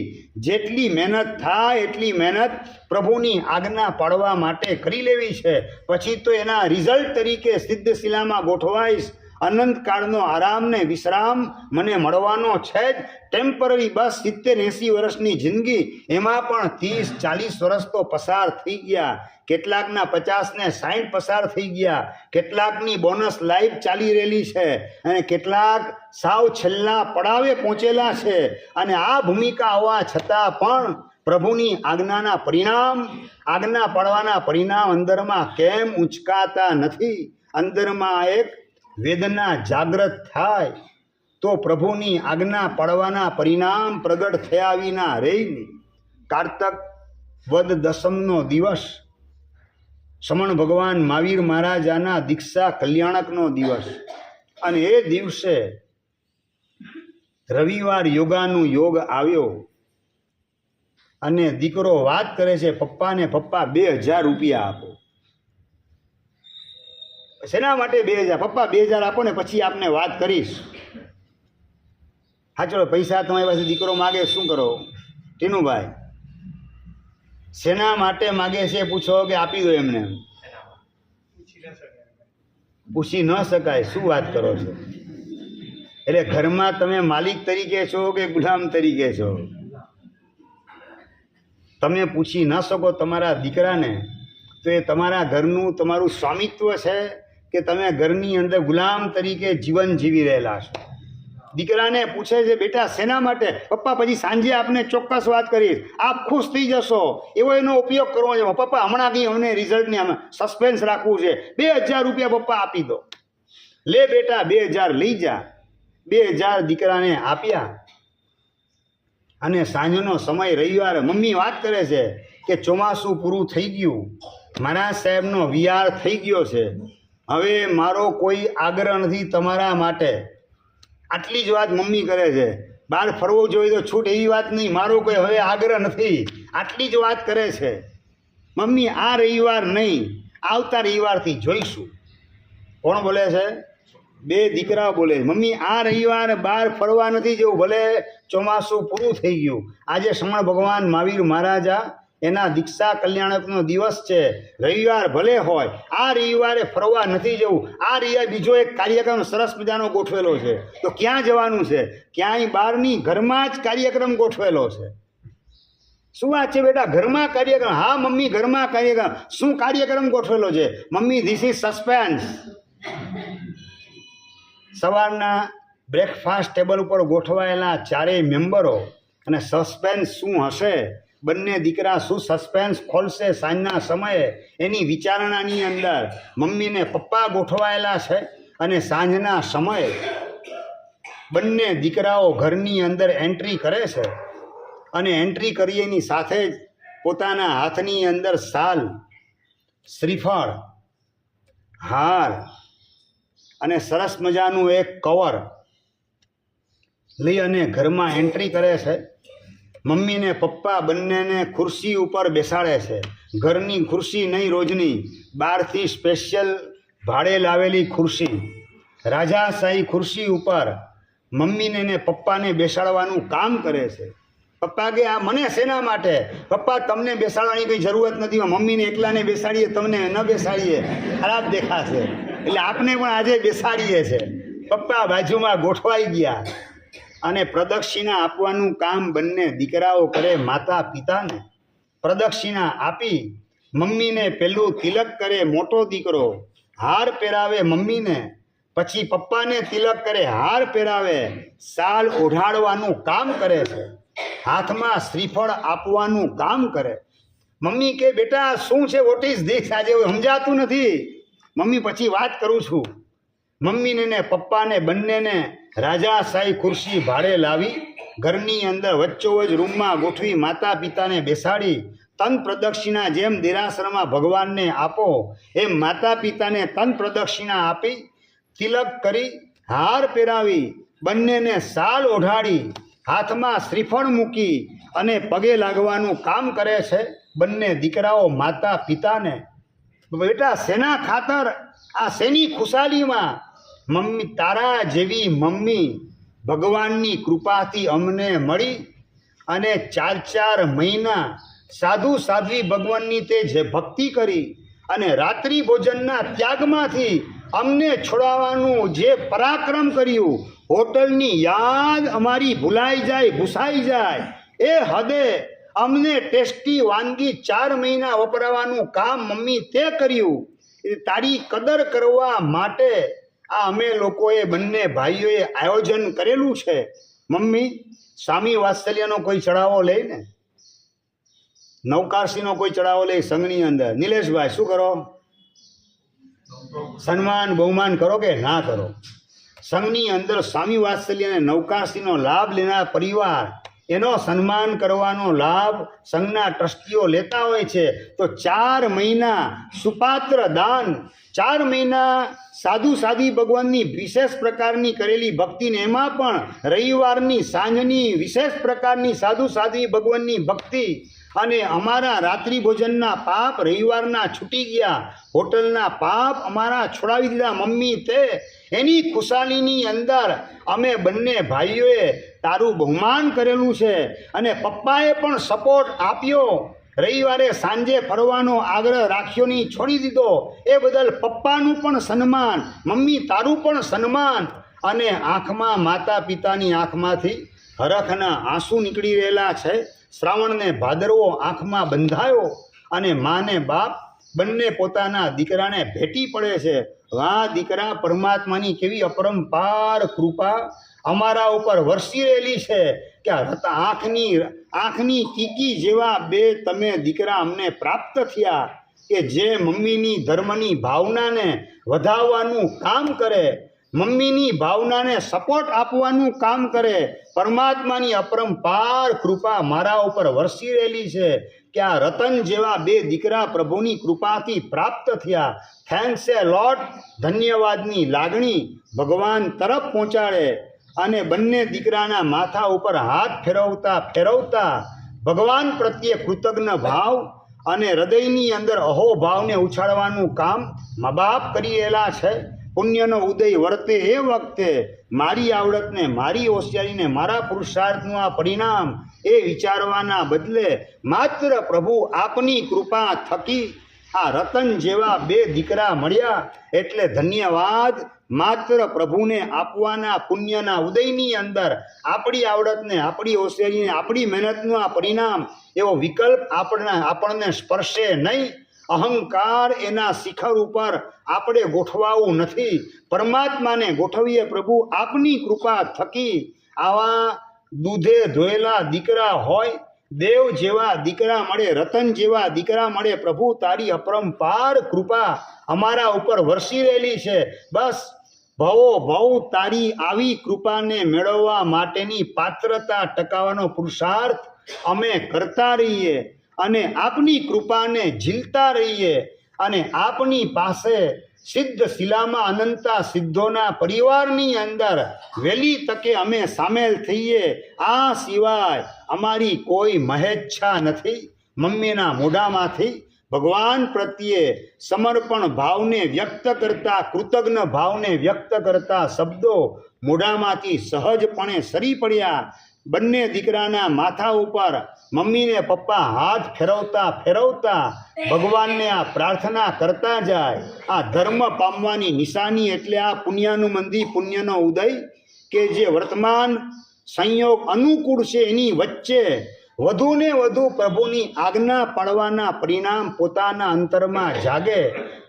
જેટલી મહેનત થાય એટલી મહેનત પ્રભુની આજ્ઞા પાળવા માટે કરી લેવી છે. પછી તો એના રિઝલ્ટ તરીકે સિદ્ધશિલામાં ગોઠવાઈશ. અનંતકાળનો આરામ ને વિશ્રામ મને મળવાનો છે જ. ટેમ્પરરી બસ 70-80 વર્ષની જિંદગી, એમાં પણ 30-40 વર્ષ તો પસાર થઈ ગયા. કેટલાકના 50 ને 60 પસાર થઈ ગયા. કેટલાકની બોનસ લાઈફ ચાલી રહેલી છે અને કેટલાક સાવ છેલ્લા પડાવે પહોંચેલા છે. અને આ ભૂમિકા હોવા છતાં પણ પ્રભુની આજ્ઞાના પરિણામ, આજ્ઞા પાળવાના પરિણામ અંદરમાં કેમ ઉંચકાતા નથી? અંદરમાં એક વેદના જાગૃત થાય તો પ્રભુની આજ્ઞા પાળવાના પરિણામ પ્રગટ થયા વિના રહી નહીં. કારતક વદ દસમનો દિવસ, સમણ ભગવાન મહાવીર મહારાજાના દીક્ષા કલ્યાણકનો દિવસ, અને એ દિવસે રવિવાર યોગાનું યોગ આવ્યો અને દીકરો વાત કરે છે, પપ્પાને પપ્પા 2000 રૂપિયા આપો. શેના માટે 2000? પપ્પા 2000 આપો ને પછી આપને વાત કરીશ. હા ચલો, પૈસા તમારી પાસે દીકરો માગે, શું કરો ટીનુભાઈ? શેના માટે માગે છે પૂછો કે આપી દો એમને? પૂછી ન શકાય. શું વાત કરો છો? એટલે ઘરમાં તમે માલિક તરીકે છો કે ગુલામ તરીકે છો? તમે પૂછી ન શકો તમારા દીકરાને તો એ તમારા ઘરનું તમારું સ્વામિત્વ છે કે તમે ઘરની અંદર ગુલામ તરીકે જીવન જીવી રહેલા છો? દીકરાને પૂછે છે, બેટા શેના માટે? પપ્પા પછી સાંજે આપને ચોક્કસ વાત કરીશ, આપ ખુશ થઈ જશો, એવો એનો ઉપયોગ કરવો છે. પપ્પા હમણાં કંઈ અમને રિઝલ્ટની અમે સસ્પેન્સ રાખવું છે, 2000 રૂપિયા પપ્પા આપી દો. લે બેટા 2000 લઈ જા. 2000 દીકરાને આપ્યા અને સાંજનો સમય રવિવાર. મમ્મી વાત કરે છે કે ચોમાસું પૂરું થઈ ગયું, મારા સાહેબનો વિહાર થઈ ગયો છે, હવે મારો કોઈ આગ્રહ નથી તમારા માટે. આટલી જ વાત મમ્મી કરે છે. બહાર ફરવું જોઈએ તો છૂટ, એવી વાત નહીં. મારો કોઈ હવે આગ્રહ નથી, આટલી જ વાત કરે છે. મમ્મી આ રવિવાર નહીં, આવતા રવિવારથી જોઈશું. કોણ બોલે છે? 2 દીકરાઓ બોલે. મમ્મી આ રવિવાર બહાર ફરવા નથી જવું, ભલે ચોમાસું પૂરું થઈ ગયું. આજે સમણ ભગવાન મહાવીર મહારાજા એના દીક્ષા કલ્યાણકનો દિવસ છે, રવિવાર ભલે હોય, આ રવિવારે ફરવા નથી જવું. આ રવિવારે બીજો એક કાર્યક્રમ સરસ મજાનો ગોઠવેલો છે, તો ક્યાં જવાનું છે? ક્યાંય બહારની, ઘરમાં જ કાર્યક્રમ ગોઠવેલો છે. શું વાત છે બેટા? ઘરમાં કાર્યક્રમ? હા મમ્મી ઘરમાં કાર્યક્રમ. શું કાર્યક્રમ ગોઠવેલો છે? Mummy this is suspense. સવારના બ્રેકફાસ્ટ ટેબલ ઉપર ગોઠવાયેલા 4 મેમ્બરો અને સસ્પેન્સ શું હશે? બંને દીકરા શું સસ્પેન્સ ખોલશે સાંજના સમયે, એની વિચારણાની અંદર મમ્મીને પપ્પા ગોઠવાયેલા છે. અને સાંજના સમયે બંને દીકરાઓ ઘરની અંદર એન્ટ્રી કરે છે અને એન્ટ્રી કરીએની સાથે જ પોતાના હાથની અંદર શાલ, શ્રીફળ, હાર અને સરસ મજાનું એક કવર લઈ અને ઘરમાં એન્ટ્રી કરે છે. મમ્મીને પપ્પા બંનેને ખુરશી ઉપર બેસાડે છે. ઘરની ખુરશી નહીં, રોજની બહારથી સ્પેશિયલ ભાડે લાવેલી ખુરશી, રાજાશાહી ખુરશી ઉપર મમ્મીને ને પપ્પાને બેસાડવાનું કામ કરે છે. પપ્પા કે આ મને શેના માટે? પપ્પા તમને બેસાડવાની કંઈ જરૂરત નથી, મમ્મીને એકલાને બેસાડીએ, તમને ન બેસાડીએ ખરાબ દેખાશે, એટલે આપને પણ આજે બેસાડીએ છે. પપ્પા બાજુમાં ગોઠવાઈ ગયા અને પ્રદક્ષિણા આપવાનું કામ બંને દીકરાઓ કરે. માતા પિતાને પ્રદક્ષિણા આપી મમ્મીને પેલું તિલક કરે મોટો દીકરો, હાર પહેરાવે મમ્મીને, પછી પપ્પાને તિલક કરે, હાર પહેરાવે, શાલ ઓઢાડવાનું કામ કરે છે, હાથમાં શ્રીફળ આપવાનું કામ કરે. મમ્મી કે બેટા શું છે? What is this? આજે સમજાતું નથી. મમ્મી પછી વાત કરું છું. મમ્મીને ને પપ્પાને બંનેને રાજાશાહી ખુરશી ભાડે લાવી ઘરની અંદર વચ્ચોવચ રૂમમાં ગોઠવી માતા પિતાને બેસાડી તન પ્રદક્ષિણા જેમ દેરાસરમાં ભગવાનને આપો એમ માતા પિતાને તન પ્રદક્ષિણા આપી તિલક કરી હાર પહેરાવી બંનેને શાલ ઓઢાડી હાથમાં શ્રીફળ મૂકી અને પગે લાગવાનું કામ કરે છે બંને દીકરાઓ માતા પિતાને. બેટા શેના ખાતર આ શેની ખુશાલીમાં? મમ્મી તારા જેવી મમ્મી ભગવાનની કૃપાથી અમને મળી અને 4 મહિના સાધુ સાધ્વી ભગવાનની તે જે ભક્તિ કરી અને રાત્રિ ભોજનના ત્યાગમાંથી અમને છોડાવવાનું જે પરાક્રમ કર્યું, હોટલની યાદ અમારી ભૂલાઈ જાય ભૂસાઈ જાય એ હદે અમને ટેસ્ટી વાનગી 4 મહિના વપરાવાનું કામ મમ્મી તે કર્યું. તારી કદર કરવા માટે આ અમે લોકોએ બંને ભાઈઓએ આયોજન કરેલું છે. મમ્મી સ્વામી વાત્સલ્યનો કોઈ ચડાવો લે ને, નવકારસીનો કોઈ ચડાવો લે સંઘની અંદર, નિલેશભાઈ શું કરો? સન્માન બહુમાન કરો કે ના કરો? સંઘની અંદર સ્વામી વાત્સલ્ય અને નવકારસીનો લાભ લેનાર પરિવાર એનો સન્માન કરવાનો લાભ સંઘના ટ્રસ્ટીઓ લેતા હોય છે. તો 4 મહિના સુપાત્ર દાન, 4 મહિના સાધુ સાધી ભગવાનની વિશેષ પ્રકારની કરેલી ભક્તિને એમાં પણ રવિવારની સાંજની વિશેષ પ્રકારની સાધુ સાધી ભગવાનની ભક્તિ અને અમારા રાત્રિ ભોજનના પાપ રવિવારના છૂટી ગયા, હોટલના પાપ અમારા છોડાવી દીધા મમ્મી તે. એની ખુશાલીની અંદર અમે બંને ભાઈઓએ તારું બહુમાન કરેલું છે અને પપ્પાએ પણ સપોર્ટ આપ્યો. રવિવારે સાંજે ફરવાનો આગ્રહ રાખ્યો નહીં, છોડી દીધો. એ બદલ પપ્પાનું પણ સન્માન, મમ્મી તારું પણ સન્માન. અને આંખમાં માતા પિતાની આંખમાંથી હરખના આંસુ નીકળી રહેલા છે. શ્રાવણને ભાદરવો આંખમાં બંધાયો અને માને બાપ બંને પોતાના દીકરાને ભેટી પડે છે. વાહ દીકરા, પરમાત્માની કેવી અપરંપાર કૃપા અમારા ઉપર વરસી રહેલી છે કે આંખની કીકી જેવા 2 તમે દીકરા અમને પ્રાપ્ત થયા કે જે મમ્મીની ધર્મની ભાવનાને વધાવવાનું કામ કરે, મમ્મીની ભાવનાને સપોર્ટ આપવાનું કામ કરે. પરમાત્માની અપરંપાર કૃપા મારા ઉપર વરસી રહેલી છે કે આ રતન જેવા 2 દીકરા પ્રભુની કૃપાથી પ્રાપ્ત થયા. થેન્ક્સ એ લોટ. ધન્યવાદની લાગણી ભગવાન તરફ પહોંચાડે અને બંને દીકરાના માથા ઉપર હાથ ફેરવતા ભગવાન પ્રત્યે કૃતજ્ઞ ભાવ અને હૃદયની અંદર અહોભાવને ઉછાળવાનું કામ મા બાપ કરી રહેલા છે. પુણ્યનો ઉદય વર્તે એ વખતે મારી આવડતને, મારી હોશિયારીને, મારા પુરુષાર્થનું આ પરિણામ એ વિચારવાના બદલે માત્ર પ્રભુ આપની કૃપા થકી આ રતન જેવા 2 દીકરા મળ્યા એટલે ધન્યવાદ. માત્ર પ્રભુને આપવાના પુણ્યના ઉદયની અંદર આપણી આવડતને, આપણી હોશિયારીને, આપણી મહેનતનું આ પરિણામ એવો વિકલ્પ આપણને સ્પર્શે નહીં. અહંકાર એના શિખર ઉપર આપણે ગોઠવાવું નથી, પરમાત્માને ગોઠવીએ. પ્રભુ આપની કૃપા થકી આવા દૂધે ધોયેલા દીકરા હોય, દેવ જેવા દીકરા મળે, રતન જેવા દીકરા મળે. પ્રભુ તારી અપરંપાર કૃપા અમારા ઉપર વરસી રહેલી છે. બસ ભવો ભવ તારી આવી કૃપાને મેળવવા માટેની પાત્રતા ટકાવવાનો પુરુષાર્થ અમે કરતા રહીએ અને આપની કૃપાને ઝીલતા રહીએ અને આપની પાસે સિદ્ધ શિલામાં અનંતા સિદ્ધોના પરિવારની અંદર વહેલી તકે અમે સામેલ થઈએ. આ સિવાય અમારી કોઈ મહેચ્છા નથી. મમ્મીના મોઢામાંથી ભગવાન પ્રત્યે સમર્પણ ભાવને વ્યક્ત કરતા, કૃતજ્ઞ ભાવને વ્યક્ત કરતા શબ્દો મોઢામાંથી સહજપણે સરી પડ્યા. બંને દીકરાના માથા ઉપર મમ્મીને પપ્પા હાથ ફેરવતા ભગવાનને આ પ્રાર્થના કરતા જાય. આ ધર્મ પામવાની નિશાની એટલે આ પુણ્યાનુબંધી, પુણ્યનો ઉદય કે જે વર્તમાન સંયોગ અનુકૂળ છે એની વચ્ચે વધુને વધુ પ્રભુની આજ્ઞા પાળવાના પરિણામ પોતાના અંતરમાં જાગે.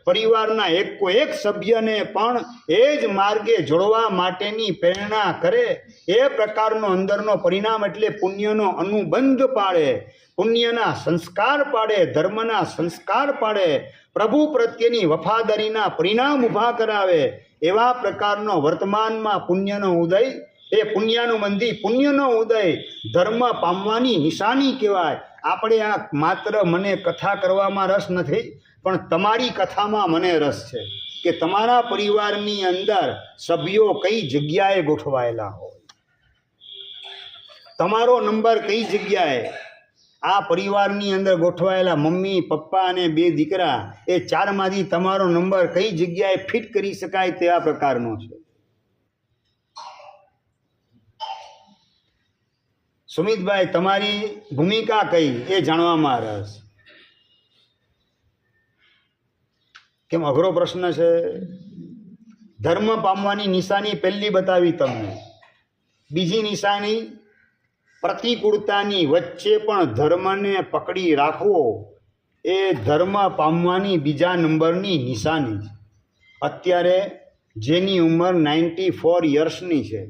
પરિવારના એક સભ્યને પણ એ જ માર્ગે જોડવા માટેની પ્રેરણા કરે. એ પ્રકારનો અંદરનો પરિણામ એટલે પુણ્યનો અનુબંધ પાડે, પુણ્યના સંસ્કાર પાડે, ધર્મના સંસ્કાર પાડે, પ્રભુ પ્રત્યેની વફાદારીના પરિણામ ઊભા કરાવે. એવા પ્રકારનો વર્તમાનમાં પુણ્યનો ઉદય, એ પુણ્યાનુબંધી પુણ્યનો ઉદય ધર્મ પામવાની નિશાની કહેવાય. આપણે આ માત્ર મને કથા કરવામાં રસ નથી, પણ તમારી કથામાં મને રસ છે કે તમારા પરિવારની અંદર સભ્યો કઈ જગ્યાએ ગોઠવાયેલા હોય, તમારો નંબર કઈ જગ્યાએ, આ પરિવારની અંદર ગોઠવાયેલા મમ્મી પપ્પા અને 2 દીકરા, એ 4માંથી તમારો નંબર કઈ જગ્યાએ ફિટ કરી શકાય તેવા પ્રકારનો છે. સુમિતભાઈ, તમારી ભૂમિકા કઈ એ જાણવામાં રસ. કેમ અઘરો પ્રશ્ન છે? ધર્મ પામવાની નિશાની પહેલી બતાવી તમને, બીજી નિશાની પ્રતિકૂળતાની વચ્ચે પણ ધર્મને પકડી રાખવો એ ધર્મ પામવાની બીજા નંબરની નિશાની છે. અત્યારે જેની ઉંમર 94 યર્સની છે,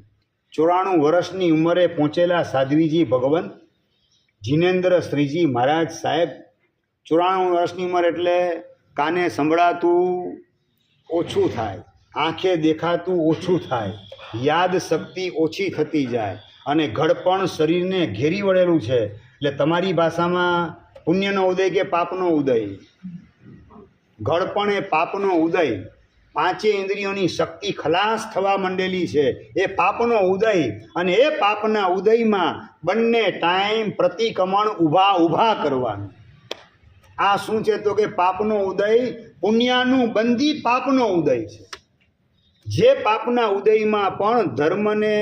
94 વર્ષની ઉંમરે પહોંચેલા સાધ્વીજી ભગવંત જીનેન્દ્ર શ્રીજી મહારાજ સાહેબ, 94 વર્ષની ઉંમર એટલે કાને સંભળાતું ઓછું થાય, આંખે દેખાતું ઓછું થાય, યાદ શક્તિ ઓછી થતી જાય અને ઘડપણ શરીરને ઘેરી વળેલું છે. એટલે તમારી ભાષામાં પુણ્યનો ઉદય કે પાપનો ઉદય? ઘડપણ એ પાપનો ઉદય. 5 ઇન્દ્રિયોની શક્તિ ખલાસ થવા માંડેલી છે, એ પાપનો ઉદય. અને એ પાપના ઉદયમાં બંને ટાઈમ પ્રતિક્રમણ ઊભા કરવાનું. આ શું છે તો કે પાપનો ઉદય પુણ્યાનું બંધી પાપનો ઉદય છે. જે પાપના ઉદયમાં પણ ધર્મને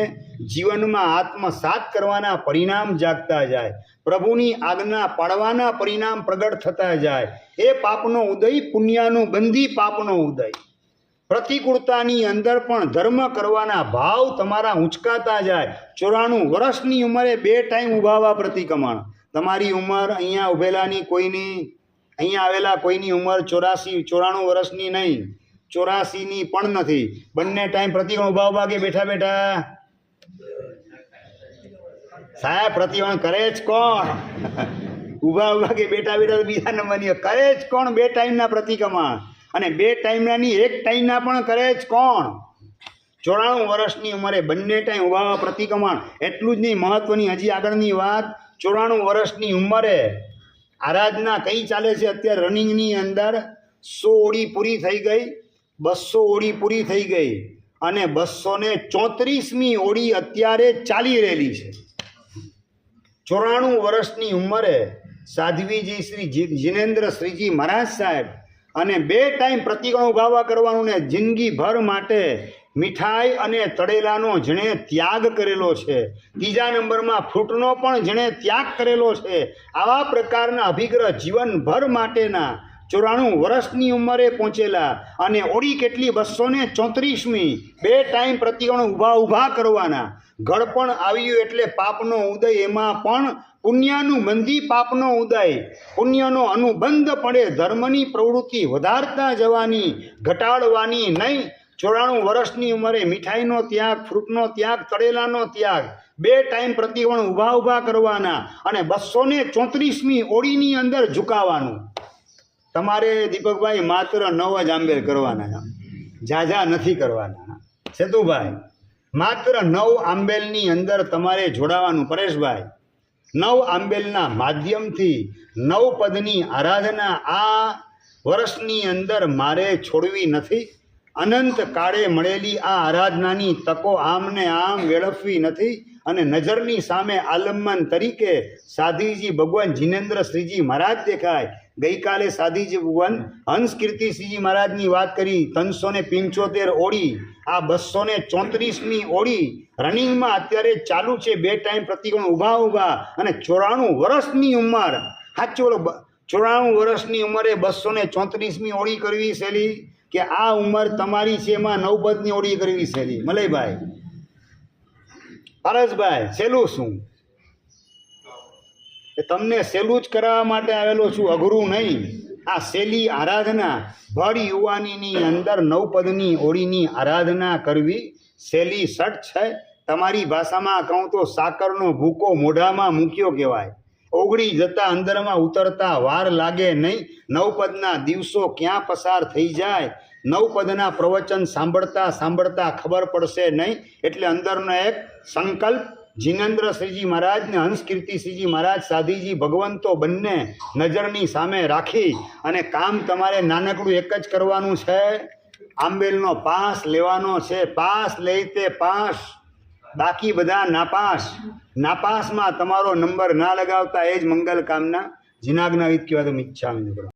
જીવનમાં આત્મસાત કરવાના પરિણામ જાગતા જાય, પ્રભુની આજ્ઞા પાળવાના પરિણામ પ્રગટ થતા જાય, એ પાપનો ઉદય પુણ્યાનું બંધી પાપનો ઉદય. પ્રતિકૂળતાની અંદર પણ ધર્મ કરવાના ભાવ તમારા ઊંચકાતા જાય. 94 વર્ષની ઉંમરે 2 ટાઈમ ઊભાવા પ્રતિક્રમણ. તમારી ઉંમર અહીંયા ઉભેલાની કોઈની, અહીંયા આવેલા કોઈની ઉંમર 94 વર્ષની નહીં, 84ની પણ નથી. બંને ટાઈમ પ્રતિક્રમણ ઊભા કે બેઠા બેઠા? સાહેબ પ્રતિક્રમણ કરે જ કોણ? ઊભા કે બેઠા બેઠા બીજા નંબરની કરે જ કોણ? 2 ટાઈમના પ્રતિક્રમણ. અને 2 ટાઈમનાની 1 ટાઈમના પણ કરે જ કોણ? 94 વર્ષની ઉંમરે બંને ટાઈમ ઊભા પ્રતિક્રમણ. એટલું જ નહીં, મહત્વની હજી આગળની વાત. 94 વર્ષની ઉંમરે આરાધના કઈ ચાલે છે અત્યારે રનિંગની અંદર? 100 ઓળી પૂરી થઈ ગઈ, 200 ઓળી પૂરી થઈ ગઈ અને 234મી ઓળી અત્યારે ચાલી રહેલી છે. 94 વર્ષની ઉંમરે સાધ્વીજી શ્રી જીનેન્દ્ર શ્રીજી મહારાજ સાહેબ અને 2 ટાઈમ પ્રતિક્રમણ ઊભા કરવાનું ને જિંદગીભર માટે મીઠાઈ અને તળેલાનો જેણે ત્યાગ કરેલો છે, 3જા નંબરમાં ફ્રૂટનો પણ જેણે ત્યાગ કરેલો છે, આવા પ્રકારના અભિગ્રહ જીવનભર માટેના 94 વર્ષની ઉંમરે પહોંચેલા અને ઓળી કેટલી 234મી 2 ટાઈમ પ્રતિક્રમણ ઊભા કરવાના. ઘડપણ આવ્યું એટલે પાપનો ઉદય, એમાં પણ પુણ્યનું બંધી પાપનો ઉદય. પુણ્યનો અનુબંધ પડે, ધર્મની પ્રવૃત્તિ વધારતા જવાની, ઘટાડવાની નહીં. 94 વર્ષની ઉંમરે મીઠાઈનો ત્યાગ, ફ્રૂટનો ત્યાગ, તળેલાનો ત્યાગ, 2 ટાઈમ પ્રતિક્રમણ ઊભા કરવાના અને 234મી ઓળીની અંદર ઝુકાવાનું. તમારે દીપકભાઈ માત્ર 9 જ આંબેલ કરવાના, ઝાઝા નથી કરવાના. સેતુભાઈ, માત્ર 9 આંબેલની અંદર તમારે જોડાવાનું. પરેશભાઈ, 9 આંબેલના માધ્યમથી 9 પદની આરાધના આ વર્ષની અંદર મારે છોડવી નથી. અનંત કાળે મળેલી આ આરાધનાની તકો આમને આમ વેડફવી નથી. અને નજરની સામે આલંબન તરીકે સાધ્વીજી ભગવાન જીનેન્દ્ર શ્રીજી મહારાજ દેખાય. ગઈકાલે સાધ્વીજી ભગવાન હંસ કીર્તિસિંહજી મહારાજની વાત કરી, 375 ઓળી, આ 234મી ઓળી રનિંગમાં અત્યારે ચાલુ છે. 2 ટાઈમ પ્રતિક્રમણ ઊભા અને 94 વર્ષની ઉંમર, સાચું બોલો, 94 વર્ષની ઉંમરે 234મી ઓળી કરવી સહેલી કે આ ઉંમર તમારી છે એમાં 9 પદની ઓળી કરવી સહેલી? મલયભાઈ, પારસભાઈ, સહેલું શું? તમને સહેલું જ કરાવવા માટે આવેલો છું, અઘરું નહીં. આ સહેલી આરાધના ભર યુવાનીની અંદર 9 પદની ઓળીની આરાધના કરવી સહેલી સટ છે. તમારી ભાષામાં કહું તો સાકરનો ભૂકો મોઢામાં મૂક્યો કહેવાય. ઓગળી જતા અંદરમાં ઉતરતા વાર લાગે નહીં. 9 પદના દિવસો ક્યાં પસાર થઈ જાય, 9 પદના પ્રવચન સાંભળતા ખબર પડશે નહીં. એટલે અંદરનો એક સંકલ્પ, જીનેન્દ્ર શ્રીજી મહારાજ ને હંસ કીર્તિ શ્રીજી મહારાજ સાધીજી ભગવંતો બંને નજરની સામે રાખી અને કામ તમારે નાનકડું એક જ કરવાનું છે. આંબેલનો પાસ લેવાનો છે. પાસ લઈ તે પાસ, બાકી બધા નાપાસ. નાપાસમાં તમારો નંબર ના લગાવતા એ જ મંગલ કામના. જીનાજ્ઞા વિદ કહેવાય તો ઈચ્છા